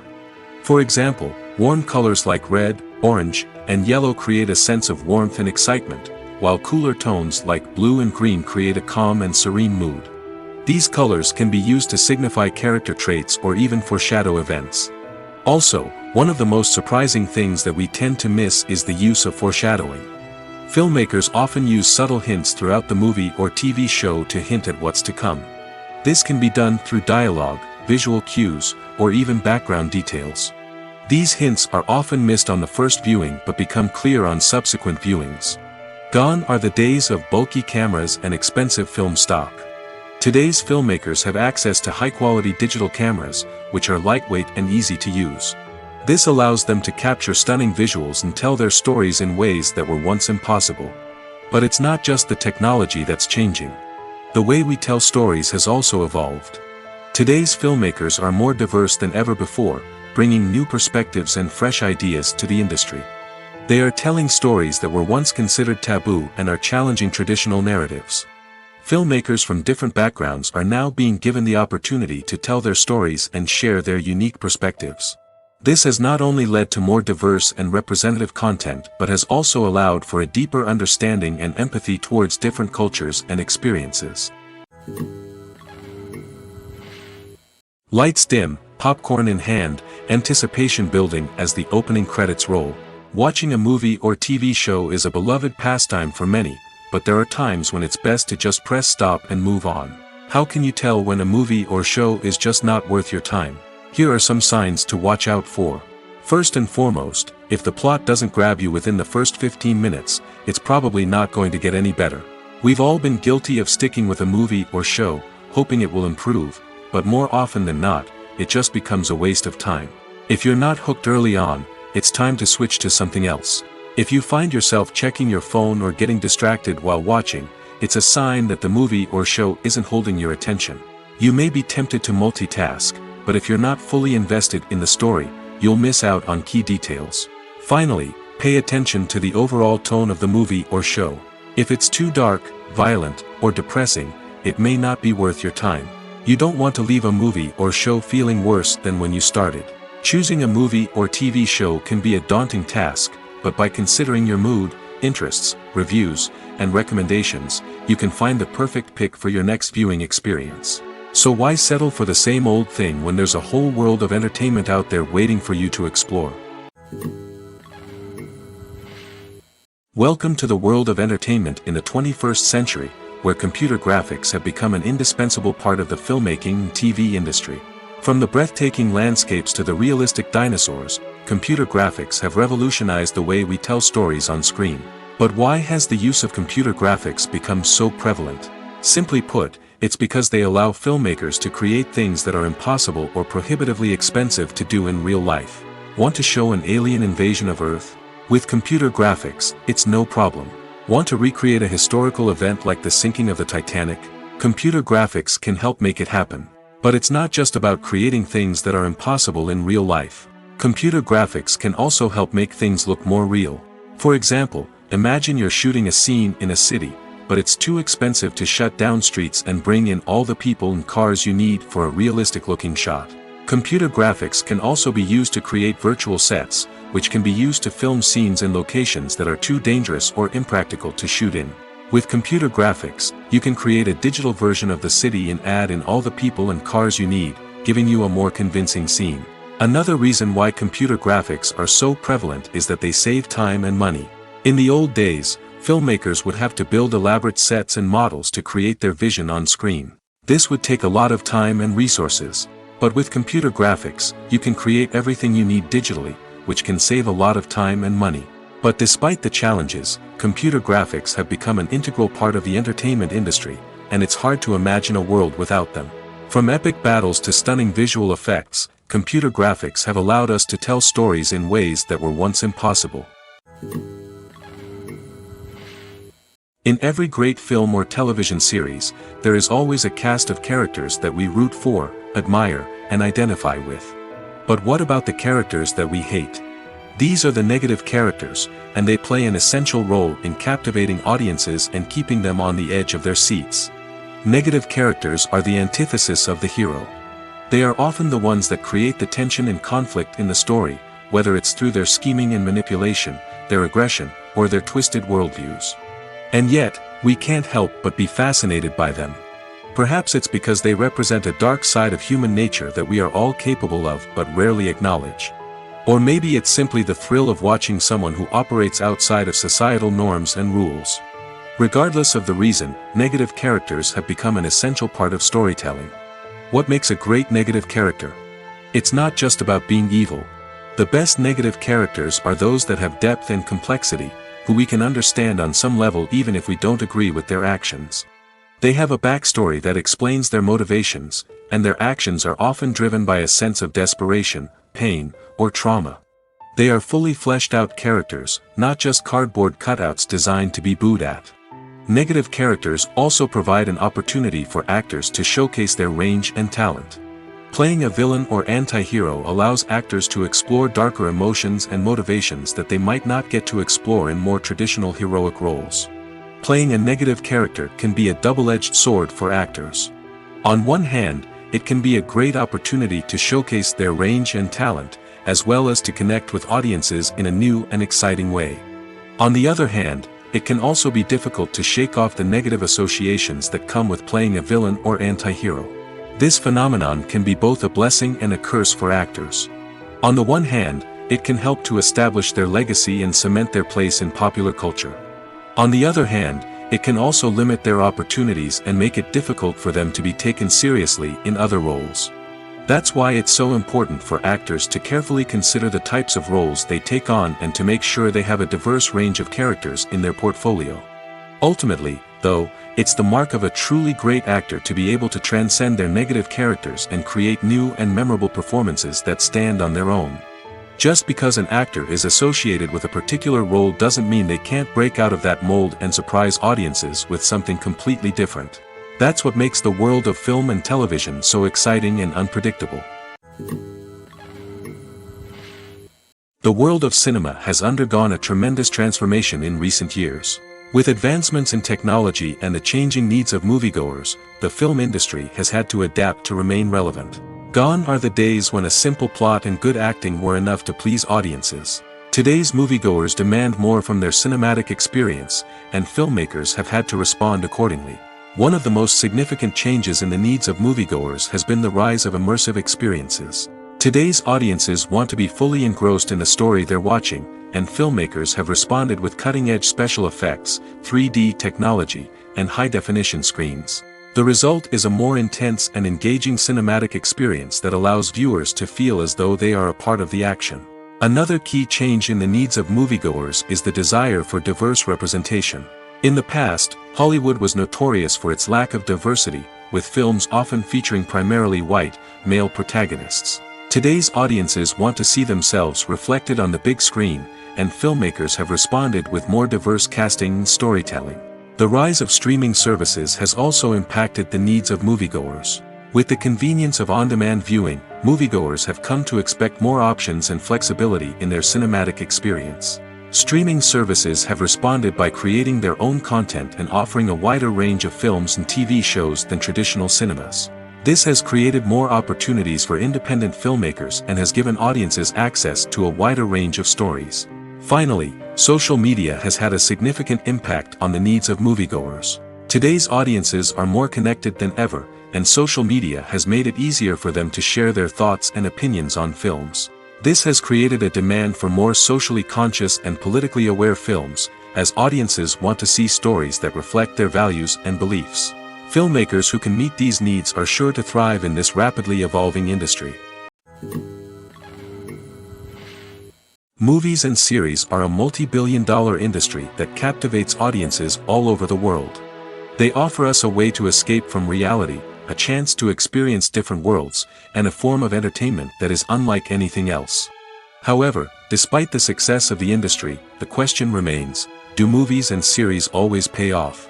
For example, warm colors like red, orange, and yellow create a sense of warmth and excitement, while cooler tones like blue and green create a calm and serene mood. These colors can be used to signify character traits or even foreshadow events. Also, one of the most surprising things that we tend to miss is the use of foreshadowing. Filmmakers often use subtle hints throughout the movie or TV show to hint at what's to come. This can be done through dialogue, visual cues, or even background details. These hints are often missed on the first viewing but become clear on subsequent viewings. Gone are the days of bulky cameras and expensive film stock. Today's filmmakers have access to high-quality digital cameras, which are lightweight and easy to use. This allows them to capture stunning visuals and tell their stories in ways that were once impossible. But it's not just the technology that's changing. The way we tell stories has also evolved. Today's filmmakers are more diverse than ever before, bringing new perspectives and fresh ideas to the industry. They are telling stories that were once considered taboo and are challenging traditional narratives. Filmmakers from different backgrounds are now being given the opportunity to tell their stories and share their unique perspectives. This has not only led to more diverse and representative content but has also allowed for a deeper understanding and empathy towards different cultures and experiences. Lights dim, popcorn in hand, anticipation building as the opening credits roll. Watching a movie or TV show is a beloved pastime for many, but there are times when it's best to just press stop and move on. How can you tell when a movie or show is just not worth your time? Here are some signs to watch out for. First and foremost, if the plot doesn't grab you within the first 15 minutes, it's probably not going to get any better. We've all been guilty of sticking with a movie or show, hoping it will improve, but more often than not, it just becomes a waste of time. If you're not hooked early on, it's time to switch to something else. If you find yourself checking your phone or getting distracted while watching, it's a sign that the movie or show isn't holding your attention. You may be tempted to multitask, but if you're not fully invested in the story, you'll miss out on key details. Finally, pay attention to the overall tone of the movie or show. If it's too dark, violent, or depressing, it may not be worth your time. You don't want to leave a movie or show feeling worse than when you started. Choosing a movie or TV show can be a daunting task, but by considering your mood, interests, reviews, and recommendations, you can find the perfect pick for your next viewing experience. So why settle for the same old thing when there's a whole world of entertainment out there waiting for you to explore? Welcome to the world of entertainment in the 21st century, where computer graphics have become an indispensable part of the filmmaking and TV industry. From the breathtaking landscapes to the realistic dinosaurs, computer graphics have revolutionized the way we tell stories on screen. But why has the use of computer graphics become so prevalent? Simply put, it's because they allow filmmakers to create things that are impossible or prohibitively expensive to do in real life. Want to show an alien invasion of Earth? With computer graphics, it's no problem. Want to recreate a historical event like the sinking of the Titanic? Computer graphics can help make it happen. But it's not just about creating things that are impossible in real life. Computer graphics can also help make things look more real. For example, imagine you're shooting a scene in a city, but it's too expensive to shut down streets and bring in all the people and cars you need for a realistic-looking shot. Computer graphics can also be used to create virtual sets, which can be used to film scenes in locations that are too dangerous or impractical to shoot in. With computer graphics, you can create a digital version of the city and add in all the people and cars you need, giving you a more convincing scene. Another reason why computer graphics are so prevalent is that they save time and money. In the old days, filmmakers would have to build elaborate sets and models to create their vision on screen. This would take a lot of time and resources. But with computer graphics, you can create everything you need digitally, which can save a lot of time and money. But despite the challenges, computer graphics have become an integral part of the entertainment industry, and it's hard to imagine a world without them. From epic battles to stunning visual effects, computer graphics have allowed us to tell stories in ways that were once impossible. In every great film or television series, there is always a cast of characters that we root for, admire, and identify with. But what about the characters that we hate? These are the negative characters, and they play an essential role in captivating audiences and keeping them on the edge of their seats. Negative characters are the antithesis of the hero. They are often the ones that create the tension and conflict in the story, whether it's through their scheming and manipulation, their aggression, or their twisted worldviews. And yet, we can't help but be fascinated by them. Perhaps it's because they represent a dark side of human nature that we are all capable of but rarely acknowledge. Or maybe it's simply the thrill of watching someone who operates outside of societal norms and rules. Regardless of the reason, negative characters have become an essential part of storytelling. What makes a great negative character? It's not just about being evil. The best negative characters are those that have depth and complexity, who we can understand on some level even if we don't agree with their actions. They have a backstory that explains their motivations, and their actions are often driven by a sense of desperation, pain, or trauma. They are fully fleshed out characters, not just cardboard cutouts designed to be booed at. Negative characters also provide an opportunity for actors to showcase their range and talent. Playing a villain or anti-hero allows actors to explore darker emotions and motivations that they might not get to explore in more traditional heroic roles. Playing a negative character can be a double-edged sword for actors. On one hand, it can be a great opportunity to showcase their range and talent, as well as to connect with audiences in a new and exciting way. On the other hand, it can also be difficult to shake off the negative associations that come with playing a villain or anti-hero. This phenomenon can be both a blessing and a curse for actors. On the one hand, it can help to establish their legacy and cement their place in popular culture. On the other hand, it can also limit their opportunities and make it difficult for them to be taken seriously in other roles. That's why it's so important for actors to carefully consider the types of roles they take on and to make sure they have a diverse range of characters in their portfolio. Ultimately, though, it's the mark of a truly great actor to be able to transcend their negative characters and create new and memorable performances that stand on their own. Just because an actor is associated with a particular role doesn't mean they can't break out of that mold and surprise audiences with something completely different. That's what makes the world of film and television so exciting and unpredictable. The world of cinema has undergone a tremendous transformation in recent years. With advancements in technology and the changing needs of moviegoers, the film industry has had to adapt to remain relevant. Gone are the days when a simple plot and good acting were enough to please audiences. Today's moviegoers demand more from their cinematic experience, and filmmakers have had to respond accordingly. One of the most significant changes in the needs of moviegoers has been the rise of immersive experiences. Today's audiences want to be fully engrossed in the story they're watching, and filmmakers have responded with cutting-edge special effects, 3D technology, and high-definition screens. The result is a more intense and engaging cinematic experience that allows viewers to feel as though they are a part of the action. Another key change in the needs of moviegoers is the desire for diverse representation. In the past, Hollywood was notorious for its lack of diversity, with films often featuring primarily white, male protagonists. Today's audiences want to see themselves reflected on the big screen, and filmmakers have responded with more diverse casting and storytelling. The rise of streaming services has also impacted the needs of moviegoers. With the convenience of on-demand viewing, moviegoers have come to expect more options and flexibility in their cinematic experience. Streaming services have responded by creating their own content and offering a wider range of films and TV shows than traditional cinemas. This has created more opportunities for independent filmmakers and has given audiences access to a wider range of stories. Finally, social media has had a significant impact on the needs of moviegoers. Today's audiences are more connected than ever, and social media has made it easier for them to share their thoughts and opinions on films. This has created a demand for more socially conscious and politically aware films, as audiences want to see stories that reflect their values and beliefs. Filmmakers who can meet these needs are sure to thrive in this rapidly evolving industry. Movies and series are a multi-billion-dollar industry that captivates audiences all over the world. They offer us a way to escape from reality, a chance to experience different worlds, and a form of entertainment that is unlike anything else. However, despite the success of the industry, the question remains, do movies and series always pay off?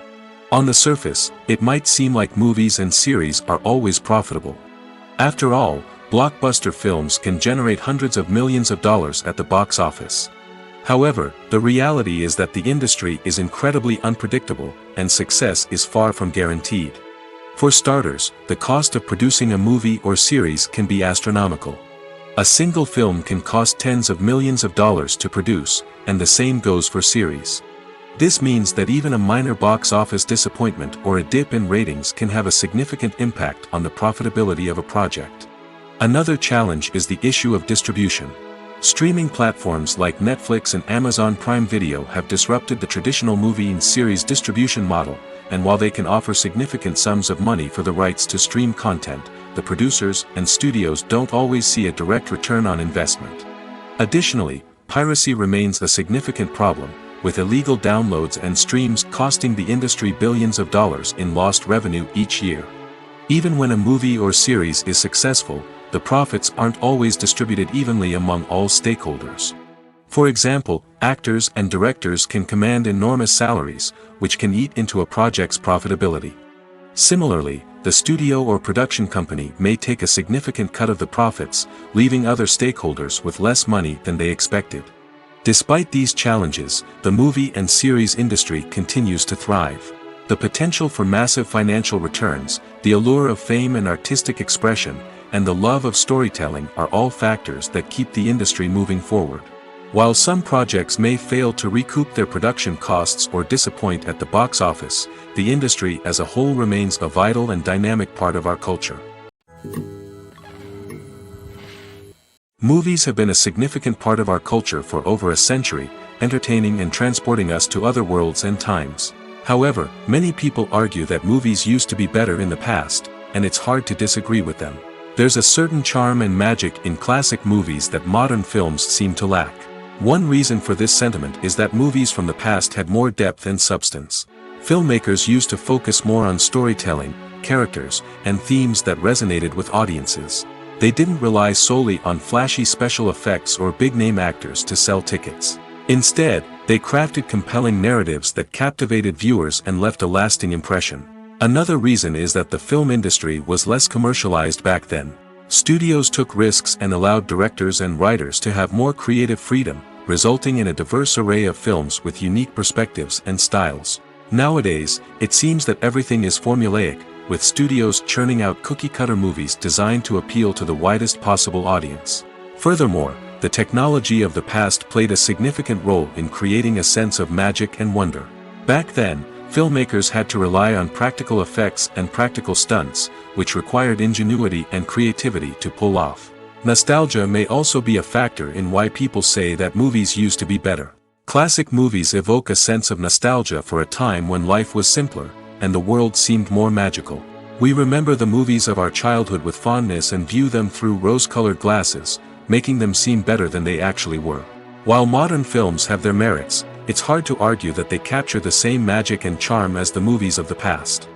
On the surface, it might seem like movies and series are always profitable. After all, blockbuster films can generate hundreds of millions of dollars at the box office. However, the reality is that the industry is incredibly unpredictable, and success is far from guaranteed. For starters, the cost of producing a movie or series can be astronomical. A single film can cost tens of millions of dollars to produce, and the same goes for series. This means that even a minor box office disappointment or a dip in ratings can have a significant impact on the profitability of a project. Another challenge is the issue of distribution. Streaming platforms like Netflix and Amazon Prime Video have disrupted the traditional movie and series distribution model, and while they can offer significant sums of money for the rights to stream content, the producers and studios don't always see a direct return on investment. Additionally, piracy remains a significant problem, with illegal downloads and streams costing the industry billions of dollars in lost revenue each year. Even when a movie or series is successful, the profits aren't always distributed evenly among all stakeholders. For example, actors and directors can command enormous salaries, which can eat into a project's profitability. Similarly, the studio or production company may take a significant cut of the profits, leaving other stakeholders with less money than they expected. Despite these challenges, the movie and series industry continues to thrive. The potential for massive financial returns, the allure of fame and artistic expression, and the love of storytelling are all factors that keep the industry moving forward. While some projects may fail to recoup their production costs or disappoint at the box office, the industry as a whole remains a vital and dynamic part of our culture. Movies have been a significant part of our culture for over a century, entertaining and transporting us to other worlds and times. However, many people argue that movies used to be better in the past, and it's hard to disagree with them. There's a certain charm and magic in classic movies that modern films seem to lack. One reason for this sentiment is that movies from the past had more depth and substance. Filmmakers used to focus more on storytelling, characters, and themes that resonated with audiences. They didn't rely solely on flashy special effects or big-name actors to sell tickets. Instead, they crafted compelling narratives that captivated viewers and left a lasting impression. Another reason is that the film industry was less commercialized back then. Studios took risks and allowed directors and writers to have more creative freedom, resulting in a diverse array of films with unique perspectives and styles. Nowadays, it seems that everything is formulaic, with studios churning out cookie-cutter movies designed to appeal to the widest possible audience. Furthermore, the technology of the past played a significant role in creating a sense of magic and wonder. Back then, filmmakers had to rely on practical effects and practical stunts, which required ingenuity and creativity to pull off. Nostalgia may also be a factor in why people say that movies used to be better. Classic movies evoke a sense of nostalgia for a time when life was simpler, and the world seemed more magical. We remember the movies of our childhood with fondness and view them through rose-colored glasses, making them seem better than they actually were. While modern films have their merits, it's hard to argue that they capture the same magic and charm as the movies of the past.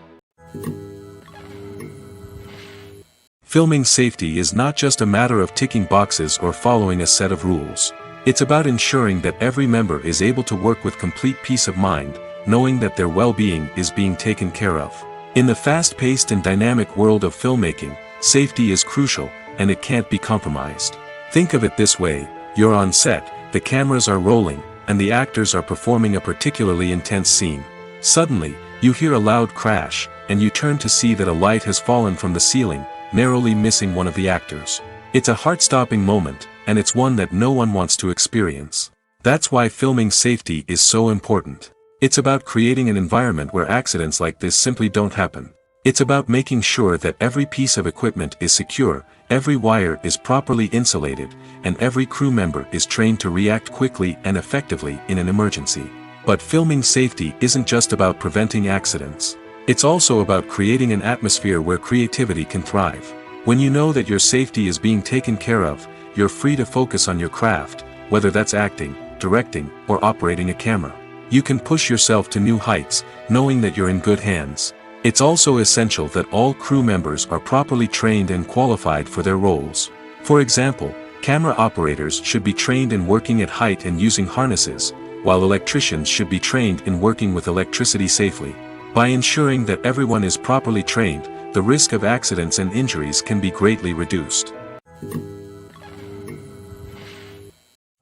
Filming safety is not just a matter of ticking boxes or following a set of rules. It's about ensuring that every member is able to work with complete peace of mind, knowing that their well-being is being taken care of. In the fast-paced and dynamic world of filmmaking, safety is crucial, and it can't be compromised. Think of it this way: you're on set, the cameras are rolling, and the actors are performing a particularly intense scene. Suddenly, you hear a loud crash, and you turn to see that a light has fallen from the ceiling, narrowly missing one of the actors. It's a heart-stopping moment, and it's one that no one wants to experience. That's why filming safety is so important. It's about creating an environment where accidents like this simply don't happen. It's about making sure that every piece of equipment is secure, every wire is properly insulated, and every crew member is trained to react quickly and effectively in an emergency. But filming safety isn't just about preventing accidents. It's also about creating an atmosphere where creativity can thrive. When you know that your safety is being taken care of, you're free to focus on your craft, whether that's acting, directing, or operating a camera. You can push yourself to new heights, knowing that you're in good hands. It's also essential that all crew members are properly trained and qualified for their roles. For example, camera operators should be trained in working at height and using harnesses, while electricians should be trained in working with electricity safely. By ensuring that everyone is properly trained, the risk of accidents and injuries can be greatly reduced.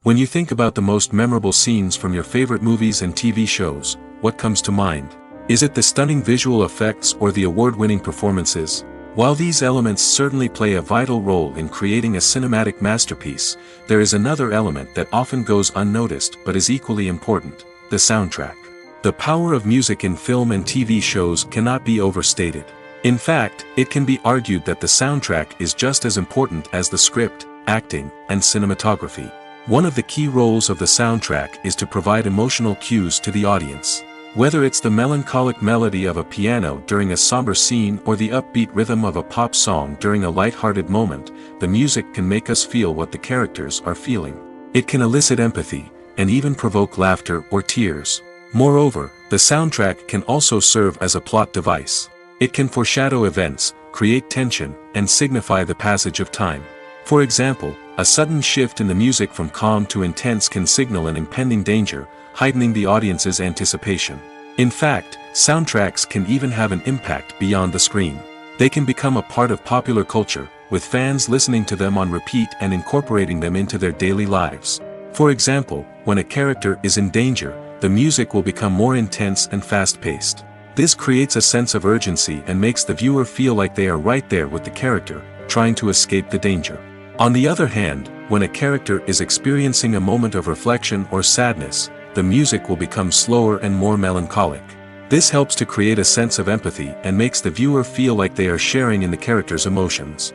When you think about the most memorable scenes from your favorite movies and TV shows, what comes to mind? Is it the stunning visual effects or the award-winning performances? While these elements certainly play a vital role in creating a cinematic masterpiece, there is another element that often goes unnoticed but is equally important: the soundtrack. The power of music in film and TV shows cannot be overstated. In fact, it can be argued that the soundtrack is just as important as the script, acting, and cinematography. One of the key roles of the soundtrack is to provide emotional cues to the audience. Whether it's the melancholic melody of a piano during a somber scene or the upbeat rhythm of a pop song during a light-hearted moment, the music can make us feel what the characters are feeling. It can elicit empathy, and even provoke laughter or tears. Moreover, the soundtrack can also serve as a plot device. It can foreshadow events, create tension, and signify the passage of time. For example, a sudden shift in the music from calm to intense can signal an impending danger, heightening the audience's anticipation. In fact, soundtracks can even have an impact beyond the screen. They can become a part of popular culture, with fans listening to them on repeat and incorporating them into their daily lives. For example, when a character is in danger, the music will become more intense and fast-paced. This creates a sense of urgency and makes the viewer feel like they are right there with the character, trying to escape the danger. On the other hand, when a character is experiencing a moment of reflection or sadness, the music will become slower and more melancholic. This helps to create a sense of empathy and makes the viewer feel like they are sharing in the character's emotions.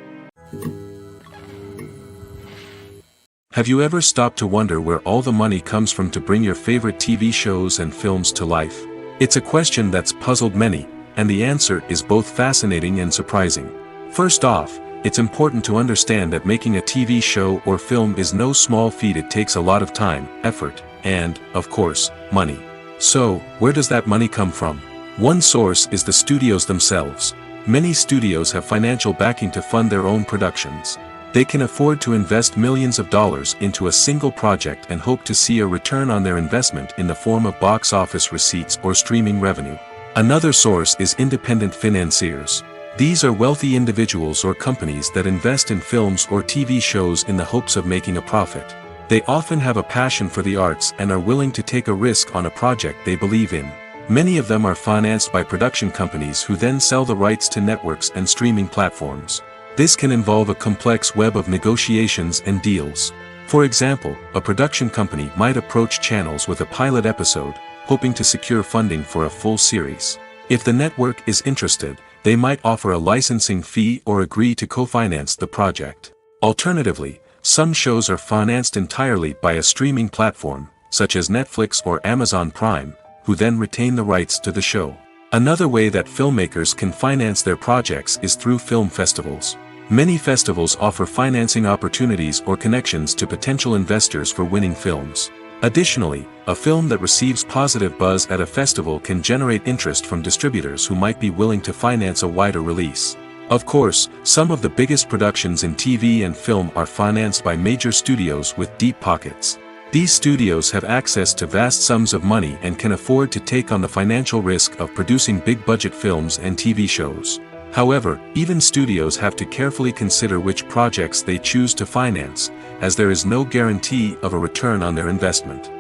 Have you ever stopped to wonder where all the money comes from to bring your favorite TV shows and films to life? It's a question that's puzzled many, and the answer is both fascinating and surprising. First off, it's important to understand that making a TV show or film is no small feat. It takes a lot of time, effort, and, of course, money. So, where does that money come from? One source is the studios themselves. Many studios have financial backing to fund their own productions. They can afford to invest millions of dollars into a single project and hope to see a return on their investment in the form of box office receipts or streaming revenue. Another source is independent financiers. These are wealthy individuals or companies that invest in films or TV shows in the hopes of making a profit. They often have a passion for the arts and are willing to take a risk on a project they believe in. Many of them are financed by production companies who then sell the rights to networks and streaming platforms. This can involve a complex web of negotiations and deals. For example, a production company might approach channels with a pilot episode, hoping to secure funding for a full series. If the network is interested, they might offer a licensing fee or agree to co-finance the project. Alternatively, some shows are financed entirely by a streaming platform, such as Netflix or Amazon Prime, who then retain the rights to the show. Another way that filmmakers can finance their projects is through film festivals. Many festivals offer financing opportunities or connections to potential investors for winning films. Additionally, a film that receives positive buzz at a festival can generate interest from distributors who might be willing to finance a wider release. Of course, some of the biggest productions in TV and film are financed by major studios with deep pockets. These studios have access to vast sums of money and can afford to take on the financial risk of producing big-budget films and TV shows. However, even studios have to carefully consider which projects they choose to finance, as there is no guarantee of a return on their investment.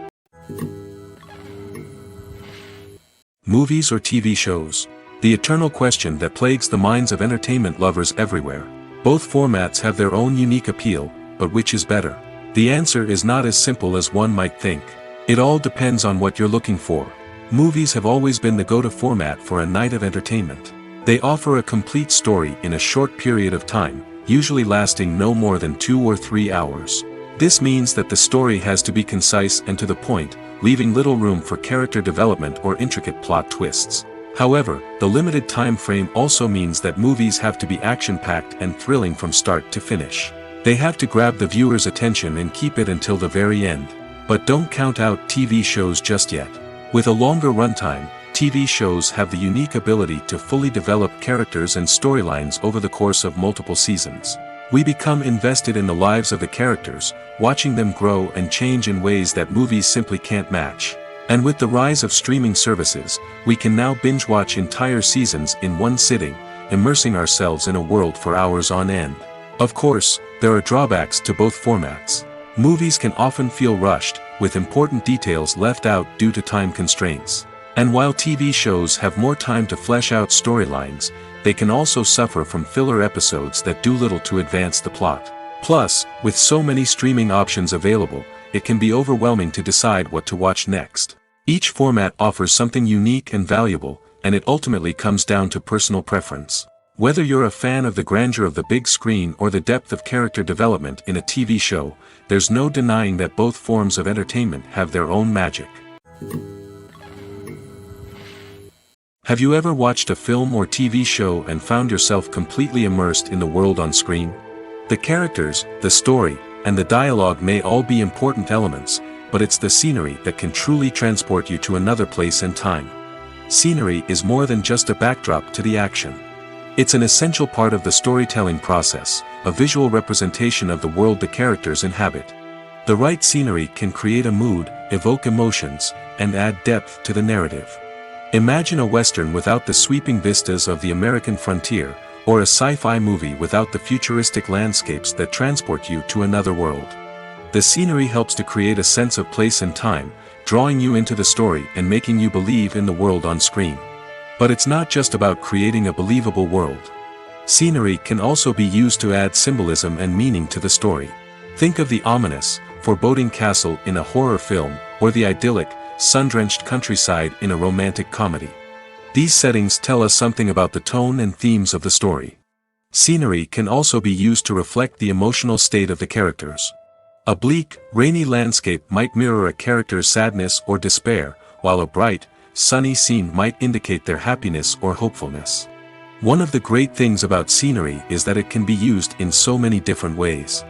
Movies or TV shows? The eternal question that plagues the minds of entertainment lovers everywhere. Both formats have their own unique appeal, but which is better? The answer is not as simple as one might think. It all depends on what you're looking for. Movies have always been the go-to format for a night of entertainment. They offer a complete story in a short period of time, usually lasting no more than 2 or 3 hours. This means that the story has to be concise and to the point, leaving little room for character development or intricate plot twists. However, the limited time frame also means that movies have to be action-packed and thrilling from start to finish. They have to grab the viewer's attention and keep it until the very end. But don't count out TV shows just yet. With a longer runtime, TV shows have the unique ability to fully develop characters and storylines over the course of multiple seasons. We become invested in the lives of the characters, watching them grow and change in ways that movies simply can't match. And with the rise of streaming services, we can now binge-watch entire seasons in one sitting, immersing ourselves in a world for hours on end. Of course, there are drawbacks to both formats. Movies can often feel rushed, with important details left out due to time constraints. And while TV shows have more time to flesh out storylines, they can also suffer from filler episodes that do little to advance the plot. Plus, with so many streaming options available, it can be overwhelming to decide what to watch next. Each format offers something unique and valuable, and it ultimately comes down to personal preference. Whether you're a fan of the grandeur of the big screen or the depth of character development in a TV show, there's no denying that both forms of entertainment have their own magic. Have you ever watched a film or TV show and found yourself completely immersed in the world on screen? The characters, the story, and the dialogue may all be important elements, but it's the scenery that can truly transport you to another place and time. Scenery is more than just a backdrop to the action. It's an essential part of the storytelling process, a visual representation of the world the characters inhabit. The right scenery can create a mood, evoke emotions, and add depth to the narrative. Imagine a Western without the sweeping vistas of the American frontier, or a sci-fi movie without the futuristic landscapes that transport you to another world. The scenery helps to create a sense of place and time, drawing you into the story and making you believe in the world on screen. But it's not just about creating a believable world. Scenery can also be used to add symbolism and meaning to the story. Think of the ominous, foreboding castle in a horror film, or the idyllic, sun-drenched countryside in a romantic comedy. These settings tell us something about the tone and themes of the story. Scenery can also be used to reflect the emotional state of the characters. A bleak, rainy landscape might mirror a character's sadness or despair, while a bright, sunny scene might indicate their happiness or hopefulness. One of the great things about scenery is that it can be used in so many different ways.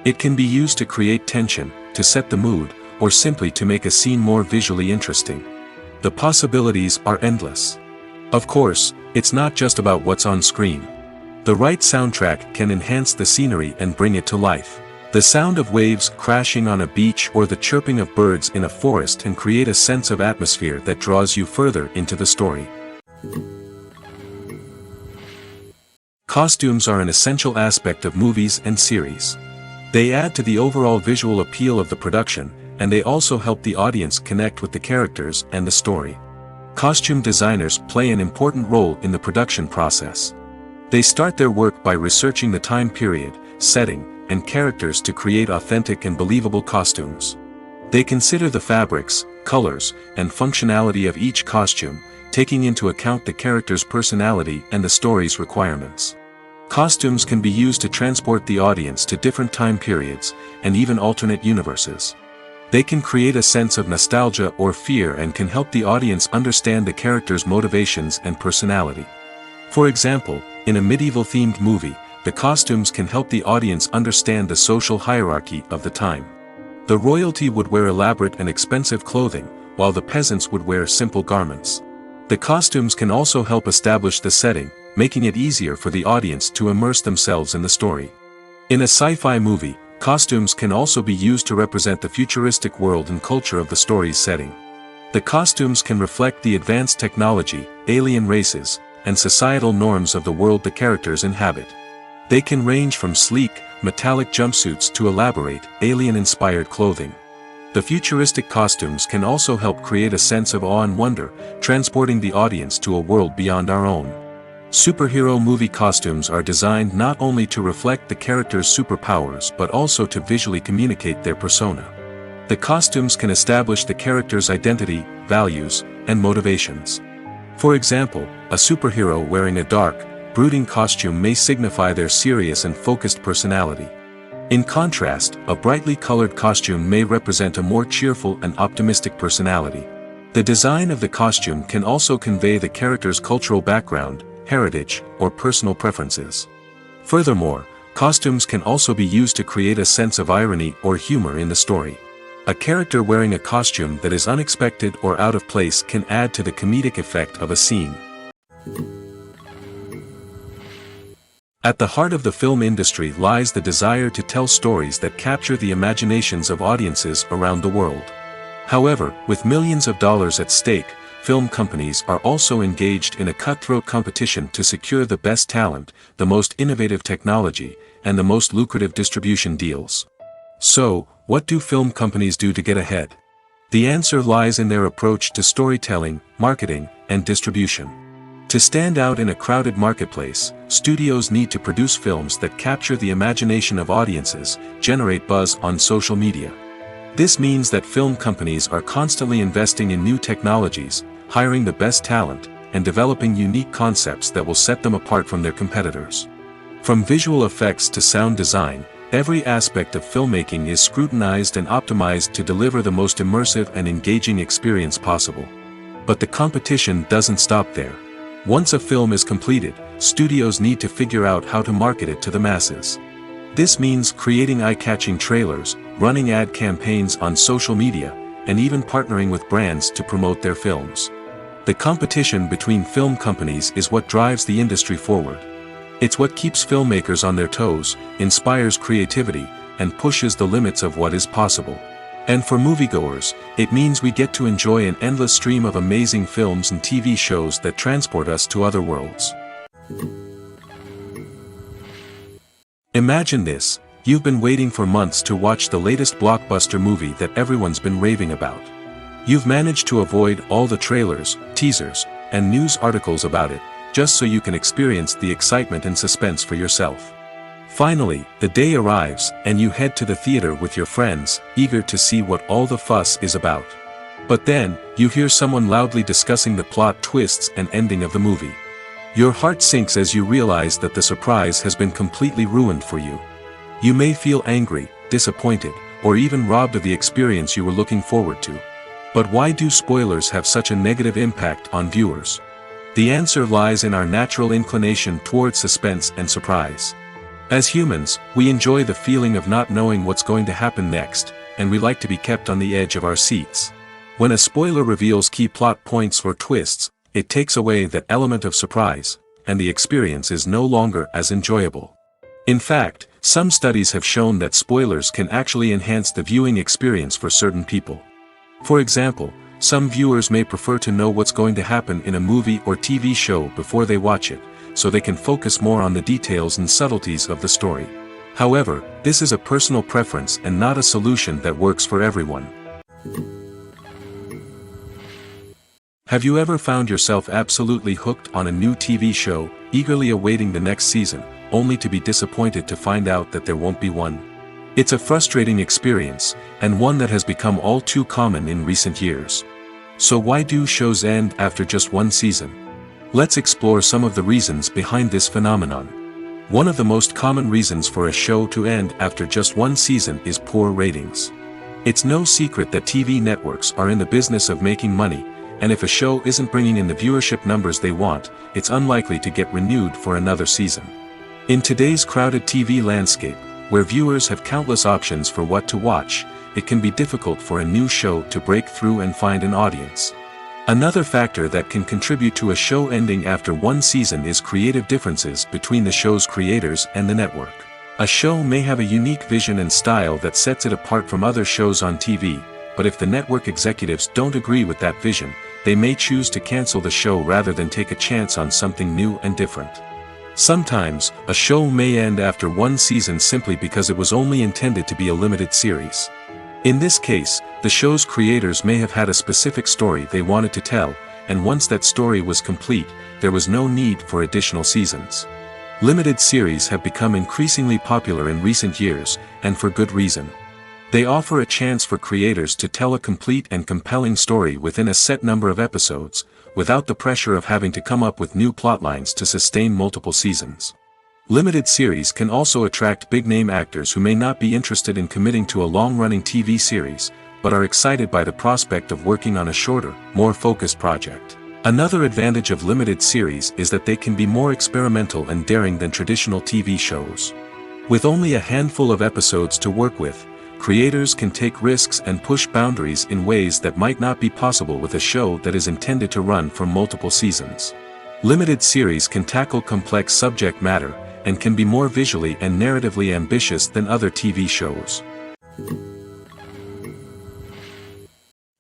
It can be used to create tension, to set the mood, or simply to make a scene more visually interesting. The possibilities are endless. Of course, it's not just about what's on screen. The right soundtrack can enhance the scenery and bring it to life. The sound of waves crashing on a beach or the chirping of birds in a forest can create a sense of atmosphere that draws you further into the story. Costumes are an essential aspect of movies and series. They add to the overall visual appeal of the production, and they also help the audience connect with the characters and the story. Costume designers play an important role in the production process. They start their work by researching the time period, setting, and characters to create authentic and believable costumes. They consider the fabrics, colors, and functionality of each costume, taking into account the character's personality and the story's requirements. Costumes can be used to transport the audience to different time periods, and even alternate universes. They can create a sense of nostalgia or fear and can help the audience understand the character's motivations and personality. For example, in a medieval-themed movie, the costumes can help the audience understand the social hierarchy of the time. The royalty would wear elaborate and expensive clothing, while the peasants would wear simple garments. The costumes can also help establish the setting, making it easier for the audience to immerse themselves in the story. In a sci-fi movie, costumes can also be used to represent the futuristic world and culture of the story's setting. The costumes can reflect the advanced technology, alien races, and societal norms of the world the characters inhabit. They can range from sleek, metallic jumpsuits to elaborate, alien-inspired clothing. The futuristic costumes can also help create a sense of awe and wonder, transporting the audience to a world beyond our own. Superhero movie costumes are designed not only to reflect the character's superpowers but also to visually communicate their persona. The costumes can establish the character's identity, values, and motivations. For example, a superhero wearing a dark, brooding costume may signify their serious and focused personality. In contrast, a brightly colored costume may represent a more cheerful and optimistic personality. The design of the costume can also convey the character's cultural background, heritage, or personal preferences. Furthermore, costumes can also be used to create a sense of irony or humor in the story. A character wearing a costume that is unexpected or out of place can add to the comedic effect of a scene. At the heart of the film industry lies the desire to tell stories that capture the imaginations of audiences around the world. However, with millions of dollars at stake, film companies are also engaged in a cutthroat competition to secure the best talent, the most innovative technology, and the most lucrative distribution deals. So, what do film companies do to get ahead? The answer lies in their approach to storytelling, marketing, and distribution. To stand out in a crowded marketplace, studios need to produce films that capture the imagination of audiences, generate buzz on social media. This means that film companies are constantly investing in new technologies, hiring the best talent, and developing unique concepts that will set them apart from their competitors. From visual effects to sound design, every aspect of filmmaking is scrutinized and optimized to deliver the most immersive and engaging experience possible. But the competition doesn't stop there. Once a film is completed, studios need to figure out how to market it to the masses. This means creating eye-catching trailers, running ad campaigns on social media, and even partnering with brands to promote their films. The competition between film companies is what drives the industry forward. It's what keeps filmmakers on their toes, inspires creativity, and pushes the limits of what is possible. And for moviegoers, it means we get to enjoy an endless stream of amazing films and TV shows that transport us to other worlds. Imagine this: you've been waiting for months to watch the latest blockbuster movie that everyone's been raving about. You've managed to avoid all the trailers, teasers, and news articles about it, just so you can experience the excitement and suspense for yourself. Finally, the day arrives, and you head to the theater with your friends, eager to see what all the fuss is about. But then, you hear someone loudly discussing the plot twists and ending of the movie. Your heart sinks as you realize that the surprise has been completely ruined for you. You may feel angry, disappointed, or even robbed of the experience you were looking forward to. But why do spoilers have such a negative impact on viewers? The answer lies in our natural inclination towards suspense and surprise. As humans, we enjoy the feeling of not knowing what's going to happen next, and we like to be kept on the edge of our seats. When a spoiler reveals key plot points or twists, it takes away that element of surprise, and the experience is no longer as enjoyable. In fact, some studies have shown that spoilers can actually enhance the viewing experience for certain people. For example, some viewers may prefer to know what's going to happen in a movie or TV show before they watch it, so they can focus more on the details and subtleties of the story. However, this is a personal preference and not a solution that works for everyone. Have you ever found yourself absolutely hooked on a new TV show, eagerly awaiting the next season, only to be disappointed to find out that there won't be one? It's a frustrating experience, and one that has become all too common in recent years. So why do shows end after just one season? Let's explore some of the reasons behind this phenomenon. One of the most common reasons for a show to end after just one season is poor ratings. It's no secret that TV networks are in the business of making money, and if a show isn't bringing in the viewership numbers they want, it's unlikely to get renewed for another season. In today's crowded TV landscape, where viewers have countless options for what to watch, it can be difficult for a new show to break through and find an audience. Another factor that can contribute to a show ending after one season is creative differences between the show's creators and the network. A show may have a unique vision and style that sets it apart from other shows on TV, but if the network executives don't agree with that vision, they may choose to cancel the show rather than take a chance on something new and different. Sometimes, a show may end after one season simply because it was only intended to be a limited series. In this case, the show's creators may have had a specific story they wanted to tell, and once that story was complete, there was no need for additional seasons. Limited series have become increasingly popular in recent years, and for good reason. They offer a chance for creators to tell a complete and compelling story within a set number of episodes, without the pressure of having to come up with new plotlines to sustain multiple seasons. Limited series can also attract big-name actors who may not be interested in committing to a long-running TV series, but are excited by the prospect of working on a shorter, more focused project. Another advantage of limited series is that they can be more experimental and daring than traditional TV shows. With only a handful of episodes to work with, creators can take risks and push boundaries in ways that might not be possible with a show that is intended to run for multiple seasons. Limited series can tackle complex subject matter, and can be more visually and narratively ambitious than other TV shows.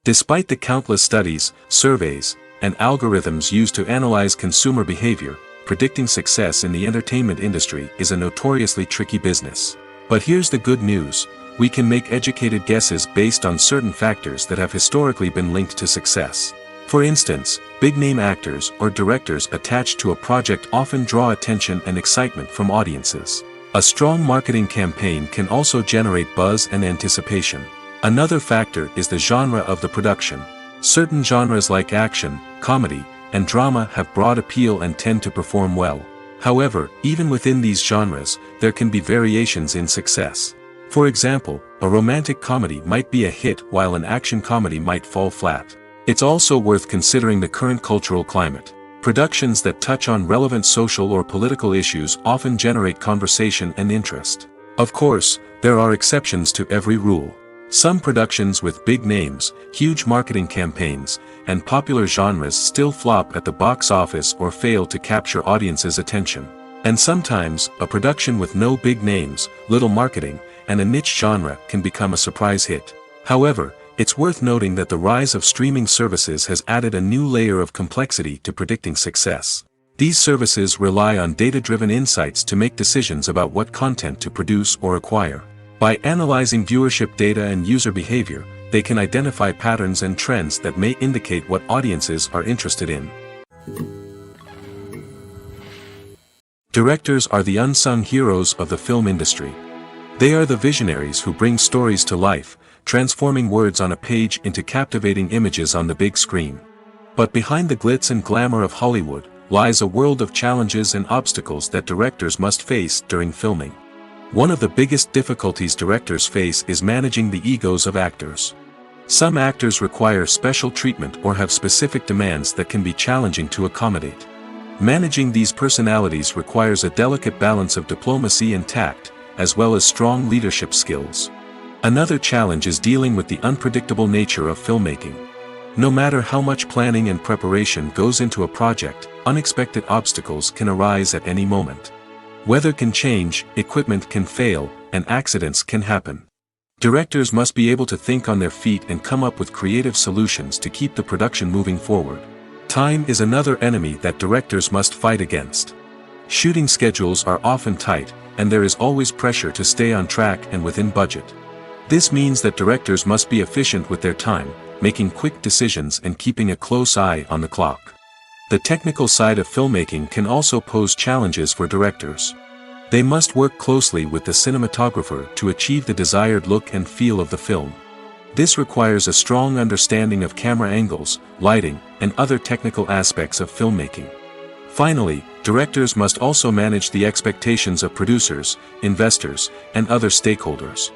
Despite the countless studies, surveys, and algorithms used to analyze consumer behavior, predicting success in the entertainment industry is a notoriously tricky business. But here's the good news: we can make educated guesses based on certain factors that have historically been linked to success. For instance, big-name actors or directors attached to a project often draw attention and excitement from audiences. A strong marketing campaign can also generate buzz and anticipation. Another factor is the genre of the production. Certain genres like action, comedy, and drama have broad appeal and tend to perform well. However, even within these genres, there can be variations in success. For example, a romantic comedy might be a hit while an action comedy might fall flat. It's also worth considering the current cultural climate. Productions that touch on relevant social or political issues often generate conversation and interest. Of course, there are exceptions to every rule. Some productions with big names, huge marketing campaigns, and popular genres still flop at the box office or fail to capture audiences' attention. And sometimes, a production with no big names, little marketing, and a niche genre can become a surprise hit. However, it's worth noting that the rise of streaming services has added a new layer of complexity to predicting success. These services rely on data-driven insights to make decisions about what content to produce or acquire. By analyzing viewership data and user behavior, they can identify patterns and trends that may indicate what audiences are interested in. Directors are the unsung heroes of the film industry. They are the visionaries who bring stories to life, transforming words on a page into captivating images on the big screen. But behind the glitz and glamour of Hollywood lies a world of challenges and obstacles that directors must face during filming. One of the biggest difficulties directors face is managing the egos of actors. Some actors require special treatment or have specific demands that can be challenging to accommodate. Managing these personalities requires a delicate balance of diplomacy and tact, as well as strong leadership skills. Another challenge is dealing with the unpredictable nature of filmmaking. No matter how much planning and preparation goes into a project, unexpected obstacles can arise at any moment. Weather can change, equipment can fail, and accidents can happen. Directors must be able to think on their feet and come up with creative solutions to keep the production moving forward. Time is another enemy that directors must fight against. Shooting schedules are often tight, and there is always pressure to stay on track and within budget. This means that directors must be efficient with their time, making quick decisions and keeping a close eye on the clock. The technical side of filmmaking can also pose challenges for directors. They must work closely with the cinematographer to achieve the desired look and feel of the film. This requires a strong understanding of camera angles, lighting, and other technical aspects of filmmaking. Finally, directors must also manage the expectations of producers, investors, and other stakeholders.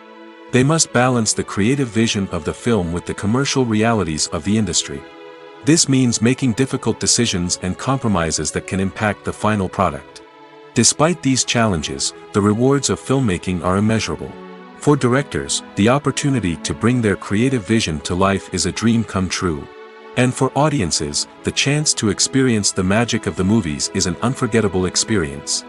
They must balance the creative vision of the film with the commercial realities of the industry. This means making difficult decisions and compromises that can impact the final product. Despite these challenges, the rewards of filmmaking are immeasurable. For directors, the opportunity to bring their creative vision to life is a dream come true. And for audiences, the chance to experience the magic of the movies is an unforgettable experience.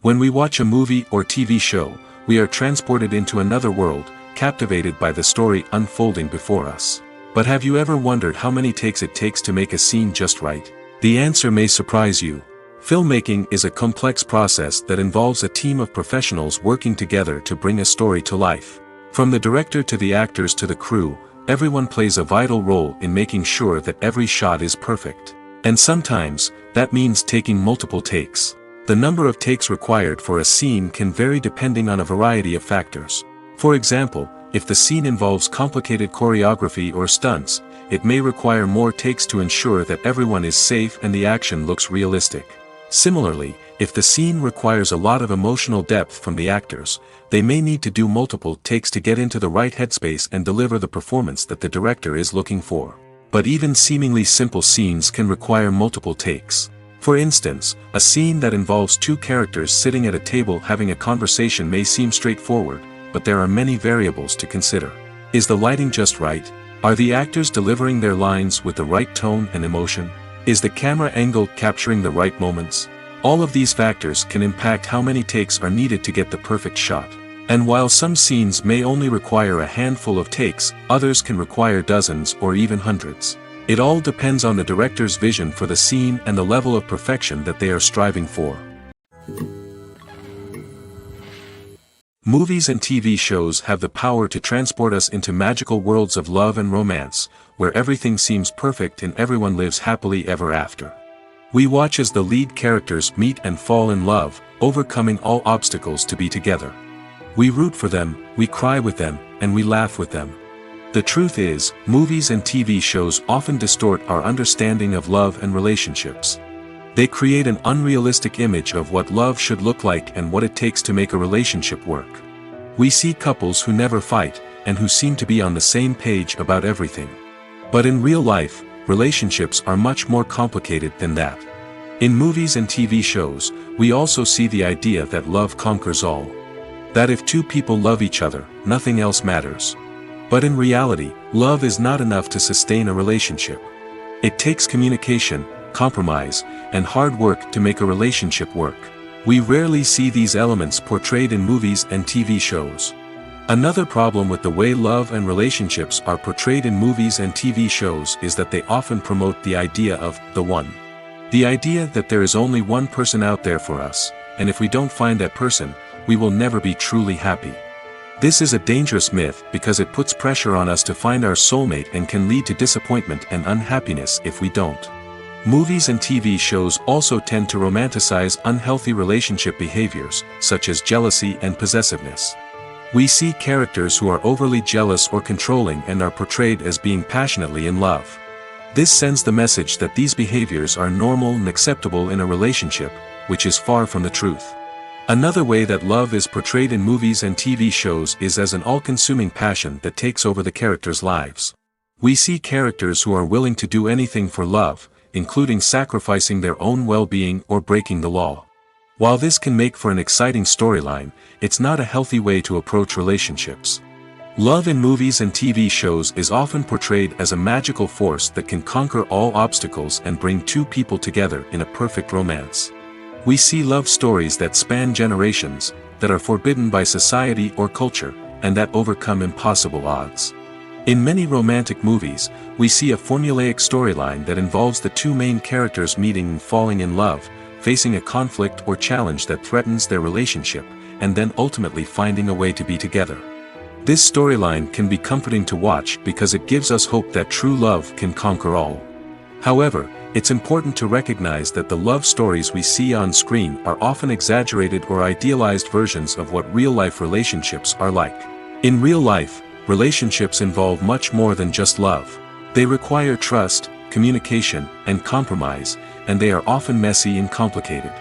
When we watch a movie or TV show, we are transported into another world, captivated by the story unfolding before us. But have you ever wondered how many takes it takes to make a scene just right? The answer may surprise you. Filmmaking is a complex process that involves a team of professionals working together to bring a story to life. From the director to the actors to the crew, everyone plays a vital role in making sure that every shot is perfect. And sometimes, that means taking multiple takes. The number of takes required for a scene can vary depending on a variety of factors. For example, if the scene involves complicated choreography or stunts, it may require more takes to ensure that everyone is safe and the action looks realistic. Similarly, if the scene requires a lot of emotional depth from the actors, they may need to do multiple takes to get into the right headspace and deliver the performance that the director is looking for. But even seemingly simple scenes can require multiple takes. For instance, a scene that involves two characters sitting at a table having a conversation may seem straightforward, but there are many variables to consider. Is the lighting just right? Are the actors delivering their lines with the right tone and emotion? Is the camera angle capturing the right moments? All of these factors can impact how many takes are needed to get the perfect shot. And while some scenes may only require a handful of takes, others can require dozens or even hundreds. It all depends on the director's vision for the scene and the level of perfection that they are striving for. Movies and TV shows have the power to transport us into magical worlds of love and romance, where everything seems perfect and everyone lives happily ever after. We watch as the lead characters meet and fall in love, overcoming all obstacles to be together. We root for them, we cry with them, and we laugh with them. The truth is, movies and TV shows often distort our understanding of love and relationships. They create an unrealistic image of what love should look like and what it takes to make a relationship work. We see couples who never fight, and who seem to be on the same page about everything. But in real life, relationships are much more complicated than that. In movies and TV shows, we also see the idea that love conquers all. That if two people love each other, nothing else matters. But in reality, love is not enough to sustain a relationship. It takes communication, compromise, and hard work to make a relationship work. We rarely see these elements portrayed in movies and TV shows. Another problem with the way love and relationships are portrayed in movies and TV shows is that they often promote the idea of the one. The idea that there is only one person out there for us, and if we don't find that person, we will never be truly happy. This is a dangerous myth because it puts pressure on us to find our soulmate and can lead to disappointment and unhappiness if we don't. Movies and TV shows also tend to romanticize unhealthy relationship behaviors, such as jealousy and possessiveness. We see characters who are overly jealous or controlling and are portrayed as being passionately in love. This sends the message that these behaviors are normal and acceptable in a relationship, which is far from the truth. Another way that love is portrayed in movies and TV shows is as an all-consuming passion that takes over the characters' lives. We see characters who are willing to do anything for love, including sacrificing their own well-being or breaking the law. While this can make for an exciting storyline, it's not a healthy way to approach relationships. Love in movies and TV shows is often portrayed as a magical force that can conquer all obstacles and bring two people together in a perfect romance. We see love stories that span generations, that are forbidden by society or culture, and that overcome impossible odds. In many romantic movies, we see a formulaic storyline that involves the two main characters meeting and falling in love, facing a conflict or challenge that threatens their relationship, and then ultimately finding a way to be together. This storyline can be comforting to watch because it gives us hope that true love can conquer all. However, it's important to recognize that the love stories we see on screen are often exaggerated or idealized versions of what real-life relationships are like. In real life, relationships involve much more than just love. They require trust, communication, and compromise, and they are often messy and complicated.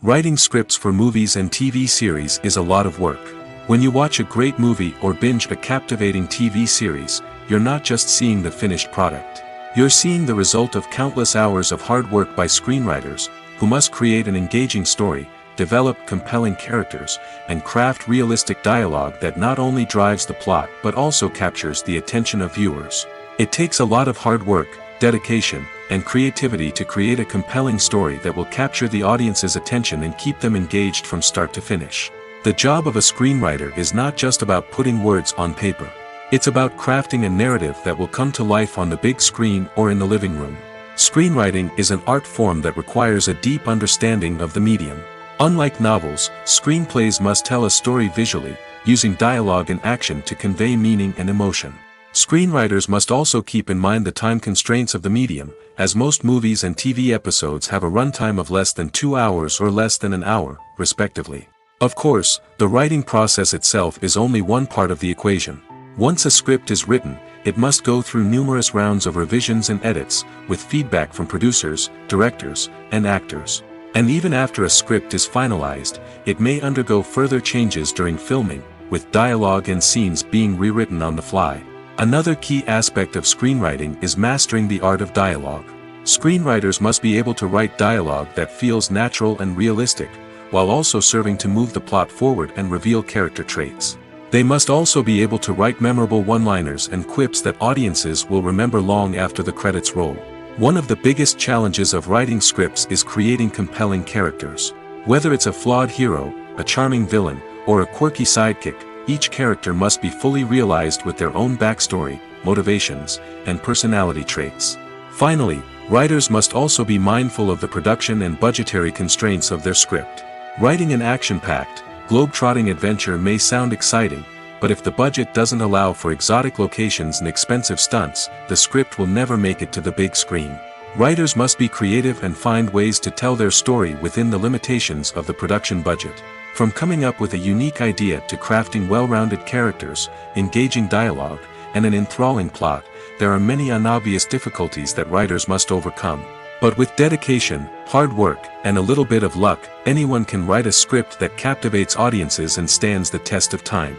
Writing scripts for movies and TV series is a lot of work. When you watch a great movie or binge a captivating TV series, you're not just seeing the finished product. You're seeing the result of countless hours of hard work by screenwriters, who must create an engaging story, develop compelling characters, and craft realistic dialogue that not only drives the plot but also captures the attention of viewers. It takes a lot of hard work, dedication, and creativity to create a compelling story that will capture the audience's attention and keep them engaged from start to finish. The job of a screenwriter is not just about putting words on paper. It's about crafting a narrative that will come to life on the big screen or in the living room. Screenwriting is an art form that requires a deep understanding of the medium. Unlike novels, screenplays must tell a story visually, using dialogue and action to convey meaning and emotion. Screenwriters must also keep in mind the time constraints of the medium, as most movies and TV episodes have a runtime of less than 2 hours or less than an hour, respectively. Of course, the writing process itself is only one part of the equation. Once a script is written, it must go through numerous rounds of revisions and edits, with feedback from producers, directors, and actors. And even after a script is finalized, it may undergo further changes during filming, with dialogue and scenes being rewritten on the fly. Another key aspect of screenwriting is mastering the art of dialogue. Screenwriters must be able to write dialogue that feels natural and realistic, while also serving to move the plot forward and reveal character traits. They must also be able to write memorable one-liners and quips that audiences will remember long after the credits roll. One of the biggest challenges of writing scripts is creating compelling characters. Whether it's a flawed hero, a charming villain, or a quirky sidekick, each character must be fully realized with their own backstory, motivations, and personality traits. Finally, writers must also be mindful of the production and budgetary constraints of their script. Writing an action-packed, globe-trotting adventure may sound exciting, but if the budget doesn't allow for exotic locations and expensive stunts, the script will never make it to the big screen. Writers must be creative and find ways to tell their story within the limitations of the production budget. From coming up with a unique idea to crafting well-rounded characters, engaging dialogue, and an enthralling plot, there are many unobvious difficulties that writers must overcome. But with dedication, hard work, and a little bit of luck, anyone can write a script that captivates audiences and stands the test of time.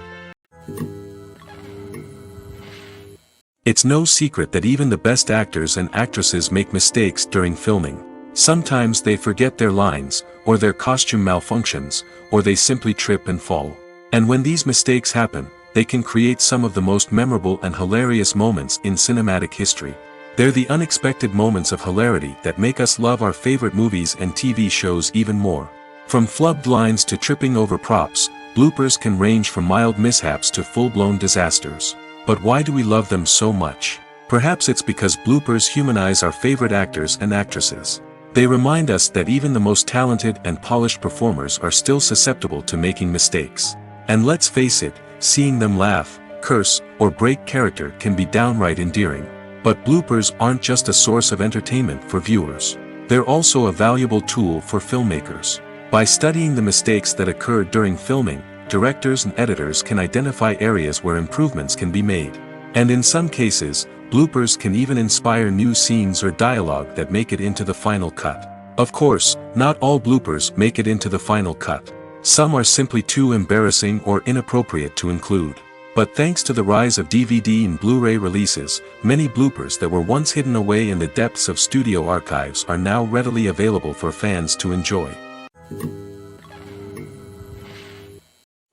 It's no secret that even the best actors and actresses make mistakes during filming. Sometimes they forget their lines, or their costume malfunctions, or they simply trip and fall. And when these mistakes happen, they can create some of the most memorable and hilarious moments in cinematic history. They're the unexpected moments of hilarity that make us love our favorite movies and TV shows even more. From flubbed lines to tripping over props, bloopers can range from mild mishaps to full-blown disasters. But why do we love them so much? Perhaps it's because bloopers humanize our favorite actors and actresses. They remind us that even the most talented and polished performers are still susceptible to making mistakes. And let's face it, seeing them laugh, curse, or break character can be downright endearing. But bloopers aren't just a source of entertainment for viewers. They're also a valuable tool for filmmakers. By studying the mistakes that occurred during filming, directors and editors can identify areas where improvements can be made. And in some cases, bloopers can even inspire new scenes or dialogue that make it into the final cut. Of course, not all bloopers make it into the final cut. Some are simply too embarrassing or inappropriate to include. But thanks to the rise of DVD and Blu-ray releases, many bloopers that were once hidden away in the depths of studio archives are now readily available for fans to enjoy.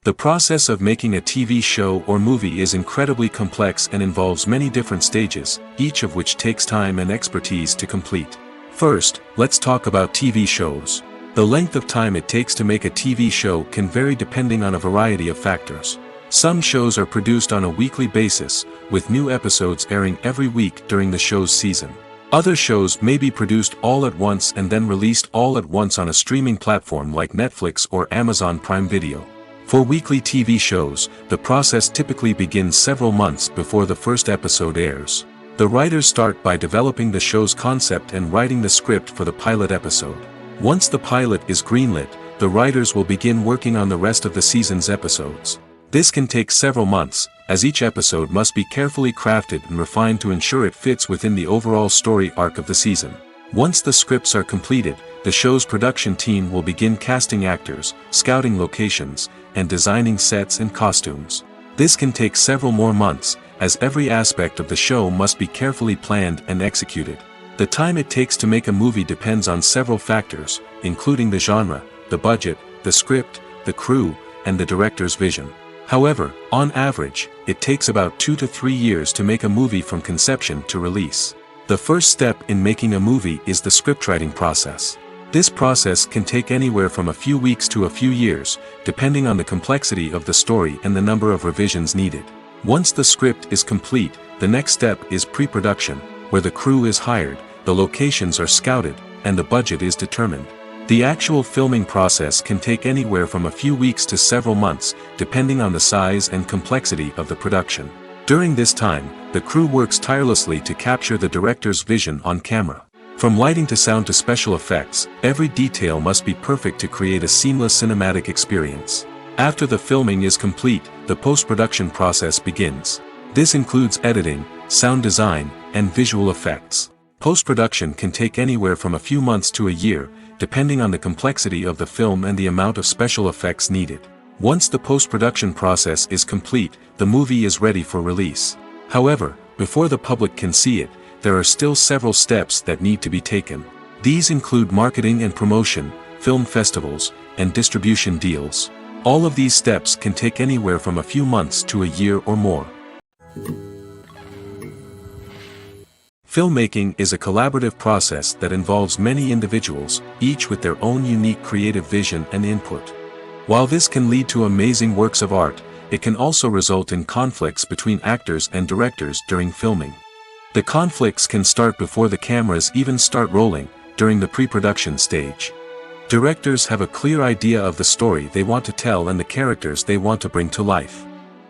The process of making a TV show or movie is incredibly complex and involves many different stages, each of which takes time and expertise to complete. First, let's talk about TV shows. The length of time it takes to make a TV show can vary depending on a variety of factors. Some shows are produced on a weekly basis, with new episodes airing every week during the show's season. Other shows may be produced all at once and then released all at once on a streaming platform like Netflix or Amazon Prime Video. For weekly TV shows, the process typically begins several months before the first episode airs. The writers start by developing the show's concept and writing the script for the pilot episode. Once the pilot is greenlit, the writers will begin working on the rest of the season's episodes. This can take several months, as each episode must be carefully crafted and refined to ensure it fits within the overall story arc of the season. Once the scripts are completed, the show's production team will begin casting actors, scouting locations, and designing sets and costumes. This can take several more months, as every aspect of the show must be carefully planned and executed. The time it takes to make a movie depends on several factors, including the genre, the budget, the script, the crew, and the director's vision. However, on average, it takes about 2 to 3 years to make a movie from conception to release. The first step in making a movie is the scriptwriting process. This process can take anywhere from a few weeks to a few years, depending on the complexity of the story and the number of revisions needed. Once the script is complete, the next step is pre-production, where the crew is hired, the locations are scouted, and the budget is determined. The actual filming process can take anywhere from a few weeks to several months, depending on the size and complexity of the production. During this time, the crew works tirelessly to capture the director's vision on camera. From lighting to sound to special effects, every detail must be perfect to create a seamless cinematic experience. After the filming is complete, the post-production process begins. This includes editing, sound design, and visual effects. Post-production can take anywhere from a few months to a year, depending on the complexity of the film and the amount of special effects needed. Once the post-production process is complete, the movie is ready for release. However, before the public can see it, there are still several steps that need to be taken. These include marketing and promotion, film festivals, and distribution deals. All of these steps can take anywhere from a few months to a year or more. Filmmaking is a collaborative process that involves many individuals, each with their own unique creative vision and input. While this can lead to amazing works of art, it can also result in conflicts between actors and directors during filming. The conflicts can start before the cameras even start rolling, during the pre-production stage. Directors have a clear idea of the story they want to tell and the characters they want to bring to life.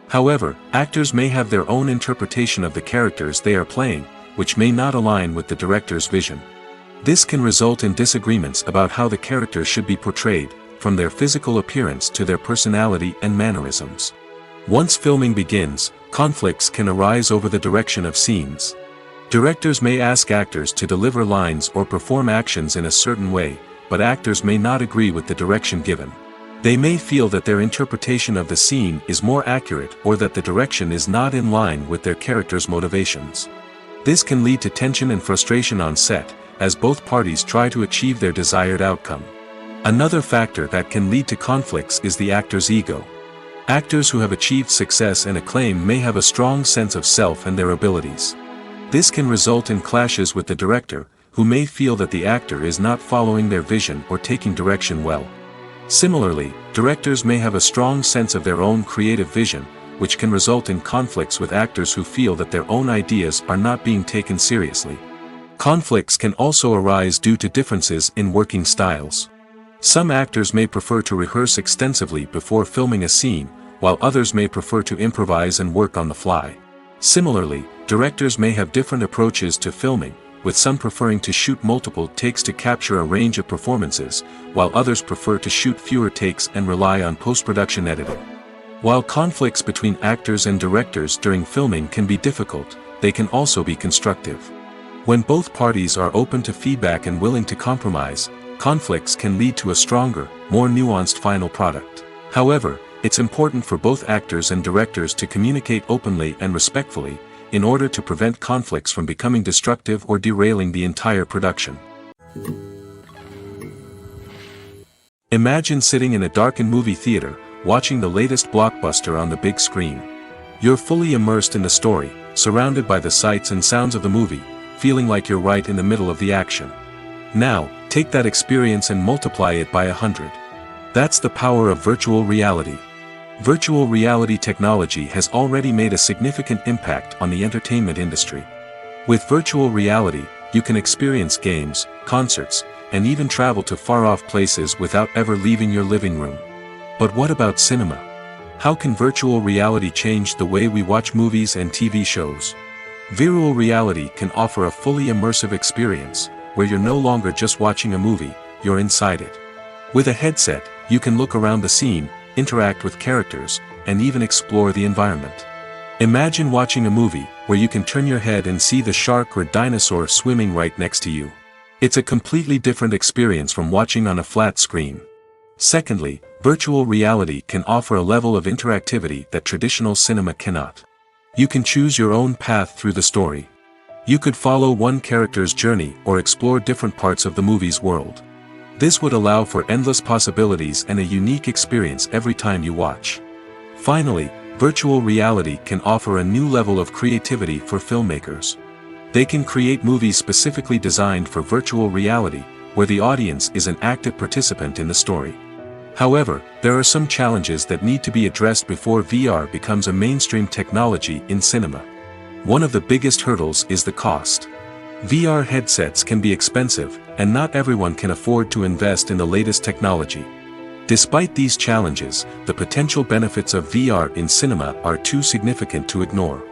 However, actors may have their own interpretation of the characters they are playing, which may not align with the director's vision. This can result in disagreements about how the characters should be portrayed, from their physical appearance to their personality and mannerisms. Once filming begins, conflicts can arise over the direction of scenes. Directors may ask actors to deliver lines or perform actions in a certain way, but actors may not agree with the direction given. They may feel that their interpretation of the scene is more accurate or that the direction is not in line with their character's motivations. This can lead to tension and frustration on set, as both parties try to achieve their desired outcome. Another factor that can lead to conflicts is the actor's ego. Actors who have achieved success and acclaim may have a strong sense of self and their abilities. This can result in clashes with the director, who may feel that the actor is not following their vision or taking direction well. Similarly, directors may have a strong sense of their own creative vision, which can result in conflicts with actors who feel that their own ideas are not being taken seriously. Conflicts can also arise due to differences in working styles. Some actors may prefer to rehearse extensively before filming a scene, while others may prefer to improvise and work on the fly. Similarly, directors may have different approaches to filming, with some preferring to shoot multiple takes to capture a range of performances, while others prefer to shoot fewer takes and rely on post-production editing. While conflicts between actors and directors during filming can be difficult, they can also be constructive. When both parties are open to feedback and willing to compromise, conflicts can lead to a stronger, more nuanced final product. However, it's important for both actors and directors to communicate openly and respectfully, in order to prevent conflicts from becoming destructive or derailing the entire production. Imagine sitting in a darkened movie theater, watching the latest blockbuster on the big screen. You're fully immersed in the story, surrounded by the sights and sounds of the movie, feeling like you're right in the middle of the action. Now, take that experience and multiply it by 100. That's the power of virtual reality. Virtual reality technology has already made a significant impact on the entertainment industry. With virtual reality, you can experience games, concerts, and even travel to far-off places without ever leaving your living room. But what about cinema? How can virtual reality change the way we watch movies and TV shows? Virtual reality can offer a fully immersive experience, where you're no longer just watching a movie, you're inside it. With a headset, you can look around the scene, interact with characters, and even explore the environment. Imagine watching a movie, where you can turn your head and see the shark or dinosaur swimming right next to you. It's a completely different experience from watching on a flat screen. Secondly, virtual reality can offer a level of interactivity that traditional cinema cannot. You can choose your own path through the story. You could follow one character's journey or explore different parts of the movie's world. This would allow for endless possibilities and a unique experience every time you watch. Finally, virtual reality can offer a new level of creativity for filmmakers. They can create movies specifically designed for virtual reality, where the audience is an active participant in the story. However, there are some challenges that need to be addressed before VR becomes a mainstream technology in cinema. One of the biggest hurdles is the cost. VR headsets can be expensive, and not everyone can afford to invest in the latest technology. Despite these challenges, the potential benefits of VR in cinema are too significant to ignore.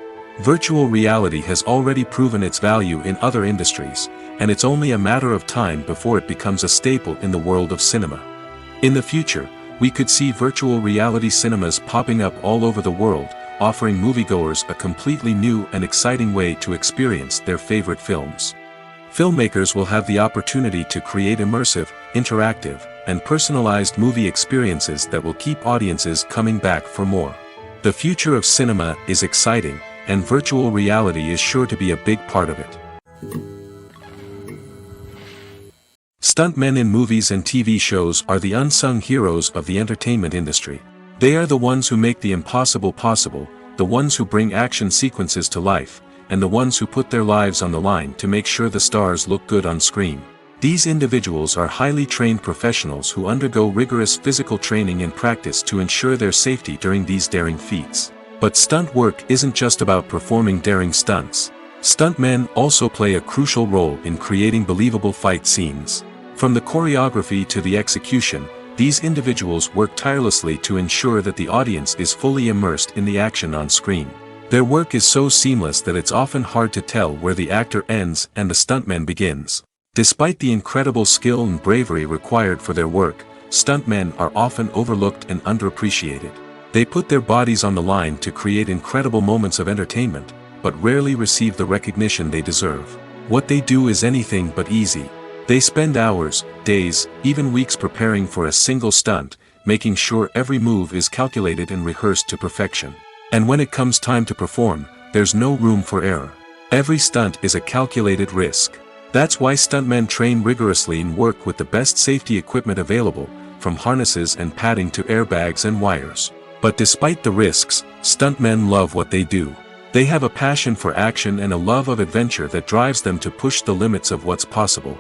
Virtual reality has already proven its value in other industries, and it's only a matter of time before it becomes a staple in the world of cinema. In the future, we could see virtual reality cinemas popping up all over the world, offering moviegoers a completely new and exciting way to experience their favorite films. Filmmakers will have the opportunity to create immersive, interactive, and personalized movie experiences that will keep audiences coming back for more. The future of cinema is exciting, and virtual reality is sure to be a big part of it. Stuntmen in movies and TV shows are the unsung heroes of the entertainment industry. They are the ones who make the impossible possible, the ones who bring action sequences to life, and the ones who put their lives on the line to make sure the stars look good on screen. These individuals are highly trained professionals who undergo rigorous physical training and practice to ensure their safety during these daring feats. But stunt work isn't just about performing daring stunts. Stuntmen also play a crucial role in creating believable fight scenes. From the choreography to the execution, these individuals work tirelessly to ensure that the audience is fully immersed in the action on screen. Their work is so seamless that it's often hard to tell where the actor ends and the stuntman begins. Despite the incredible skill and bravery required for their work, stuntmen are often overlooked and underappreciated. They put their bodies on the line to create incredible moments of entertainment, but rarely receive the recognition they deserve. What they do is anything but easy. They spend hours, days, even weeks preparing for a single stunt, making sure every move is calculated and rehearsed to perfection. And when it comes time to perform, there's no room for error. Every stunt is a calculated risk. That's why stuntmen train rigorously and work with the best safety equipment available, from harnesses and padding to airbags and wires. But despite the risks, stuntmen love what they do. They have a passion for action and a love of adventure that drives them to push the limits of what's possible.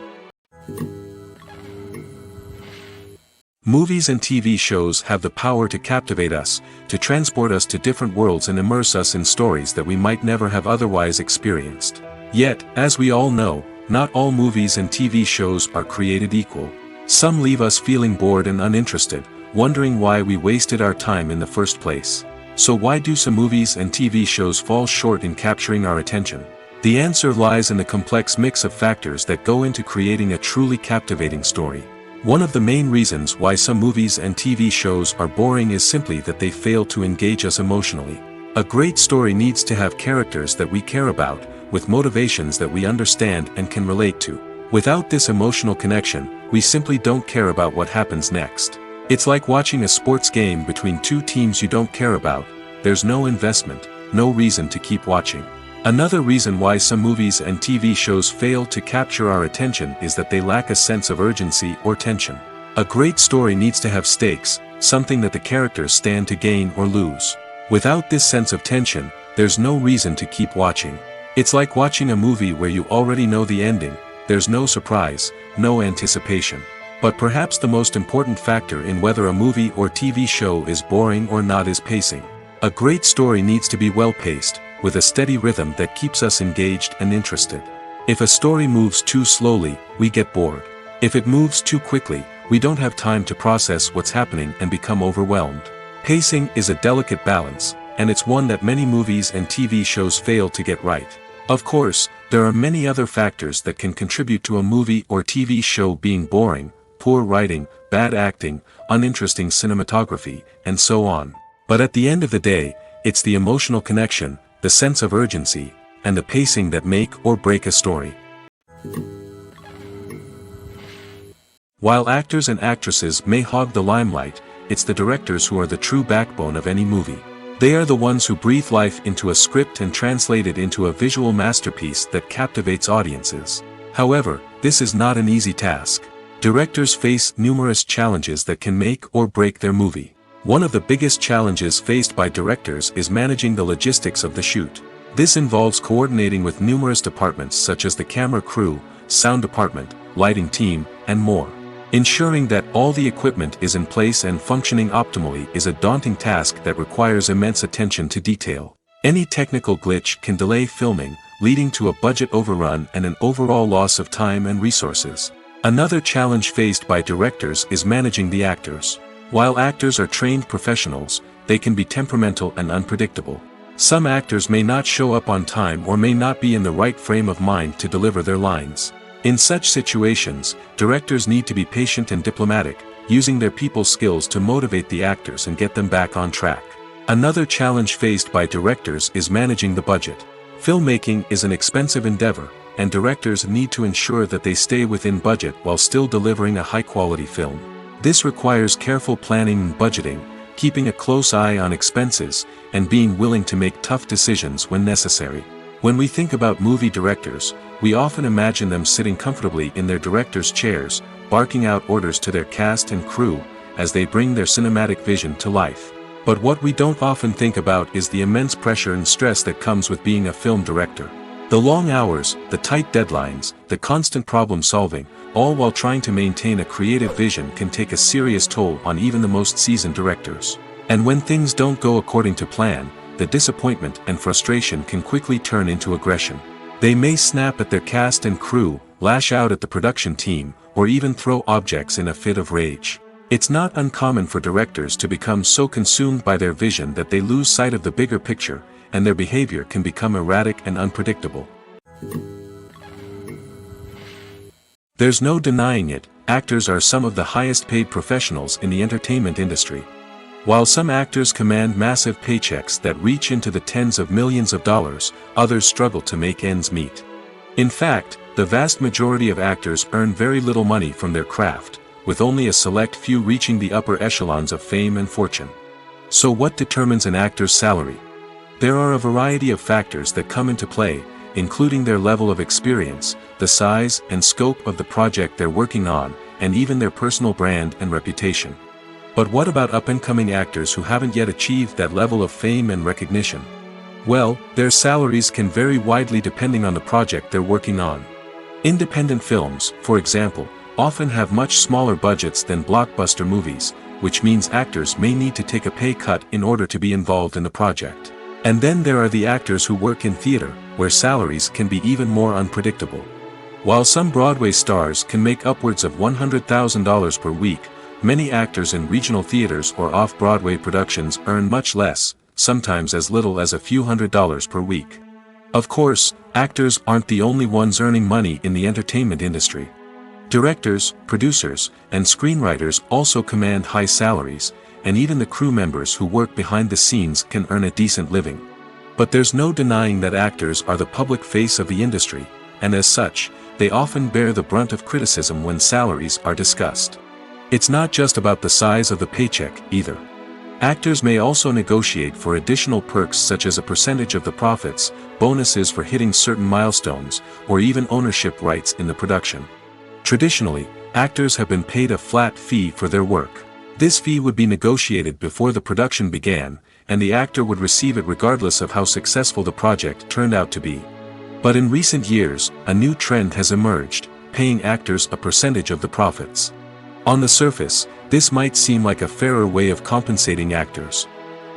Movies and TV shows have the power to captivate us, to transport us to different worlds and immerse us in stories that we might never have otherwise experienced. Yet, as we all know, not all movies and TV shows are created equal. Some leave us feeling bored and uninterested, wondering why we wasted our time in the first place. So why do some movies and TV shows fall short in capturing our attention? The answer lies in the complex mix of factors that go into creating a truly captivating story. One of the main reasons why some movies and TV shows are boring is simply that they fail to engage us emotionally. A great story needs to have characters that we care about, with motivations that we understand and can relate to. Without this emotional connection, we simply don't care about what happens next. It's like watching a sports game between two teams you don't care about. There's no investment, no reason to keep watching. Another reason why some movies and TV shows fail to capture our attention is that they lack a sense of urgency or tension. A great story needs to have stakes, something that the characters stand to gain or lose. Without this sense of tension, there's no reason to keep watching. It's like watching a movie where you already know the ending. There's no surprise, no anticipation. But perhaps the most important factor in whether a movie or TV show is boring or not is pacing. A great story needs to be well-paced, with a steady rhythm that keeps us engaged and interested. If a story moves too slowly, we get bored. If it moves too quickly, we don't have time to process what's happening and become overwhelmed. Pacing is a delicate balance, and it's one that many movies and TV shows fail to get right. Of course, there are many other factors that can contribute to a movie or TV show being boring: poor writing, bad acting, uninteresting cinematography, and so on. But at the end of the day, it's the emotional connection, the sense of urgency, and the pacing that make or break a story. While actors and actresses may hog the limelight, it's the directors who are the true backbone of any movie. They are the ones who breathe life into a script and translate it into a visual masterpiece that captivates audiences. However, this is not an easy task. Directors face numerous challenges that can make or break their movie. One of the biggest challenges faced by directors is managing the logistics of the shoot. This involves coordinating with numerous departments such as the camera crew, sound department, lighting team, and more. Ensuring that all the equipment is in place and functioning optimally is a daunting task that requires immense attention to detail. Any technical glitch can delay filming, leading to a budget overrun and an overall loss of time and resources. Another challenge faced by directors is managing the actors. While actors are trained professionals, they can be temperamental and unpredictable. Some actors may not show up on time or may not be in the right frame of mind to deliver their lines. In such situations, directors need to be patient and diplomatic, using their people skills to motivate the actors and get them back on track. Another challenge faced by directors is managing the budget. Filmmaking is an expensive endeavor, and directors need to ensure that they stay within budget while still delivering a high-quality film. This requires careful planning and budgeting, keeping a close eye on expenses, and being willing to make tough decisions when necessary. When we think about movie directors, we often imagine them sitting comfortably in their director's chairs, barking out orders to their cast and crew, as they bring their cinematic vision to life. But what we don't often think about is the immense pressure and stress that comes with being a film director. The long hours, the tight deadlines, the constant problem solving, all while trying to maintain a creative vision can take a serious toll on even the most seasoned directors. And when things don't go according to plan, the disappointment and frustration can quickly turn into aggression. They may snap at their cast and crew, lash out at the production team, or even throw objects in a fit of rage. It's not uncommon for directors to become so consumed by their vision that they lose sight of the bigger picture, and their behavior can become erratic and unpredictable. There's no denying it, actors are some of the highest paid professionals in the entertainment industry. While some actors command massive paychecks that reach into the tens of millions of dollars, others struggle to make ends meet. In fact, the vast majority of actors earn very little money from their craft, with only a select few reaching the upper echelons of fame and fortune. So what determines an actor's salary? There are a variety of factors that come into play, including their level of experience, the size and scope of the project they're working on, and even their personal brand and reputation. But what about up-and-coming actors who haven't yet achieved that level of fame and recognition? Well, their salaries can vary widely depending on the project they're working on. Independent films, for example, often have much smaller budgets than blockbuster movies, which means actors may need to take a pay cut in order to be involved in the project. And then there are the actors who work in theater, where salaries can be even more unpredictable. While some Broadway stars can make upwards of $100,000 per week, many actors in regional theaters or off-Broadway productions earn much less, sometimes as little as a few $100s per week. Of course, actors aren't the only ones earning money in the entertainment industry. Directors, producers, and screenwriters also command high salaries, and even the crew members who work behind the scenes can earn a decent living. But there's no denying that actors are the public face of the industry, and as such, they often bear the brunt of criticism when salaries are discussed. It's not just about the size of the paycheck, either. Actors may also negotiate for additional perks such as a percentage of the profits, bonuses for hitting certain milestones, or even ownership rights in the production. Traditionally, actors have been paid a flat fee for their work. This fee would be negotiated before the production began, and the actor would receive it regardless of how successful the project turned out to be. But in recent years, a new trend has emerged, paying actors a percentage of the profits. On the surface, this might seem like a fairer way of compensating actors.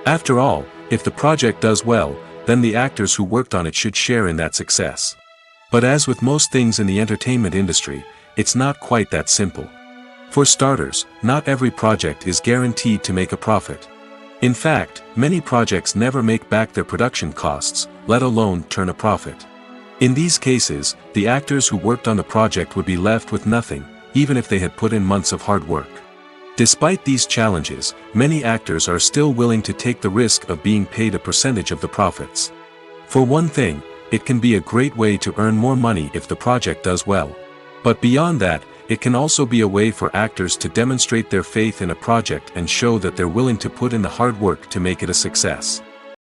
After all, if the project does well, then the actors who worked on it should share in that success. But as with most things in the entertainment industry, it's not quite that simple. For starters, not every project is guaranteed to make a profit. In fact, many projects never make back their production costs, let alone turn a profit. In these cases, the actors who worked on the project would be left with nothing, even if they had put in months of hard work. Despite these challenges, many actors are still willing to take the risk of being paid a percentage of the profits. For one thing, it can be a great way to earn more money if the project does well. But beyond that, it can also be a way for actors to demonstrate their faith in a project and show that they're willing to put in the hard work to make it a success.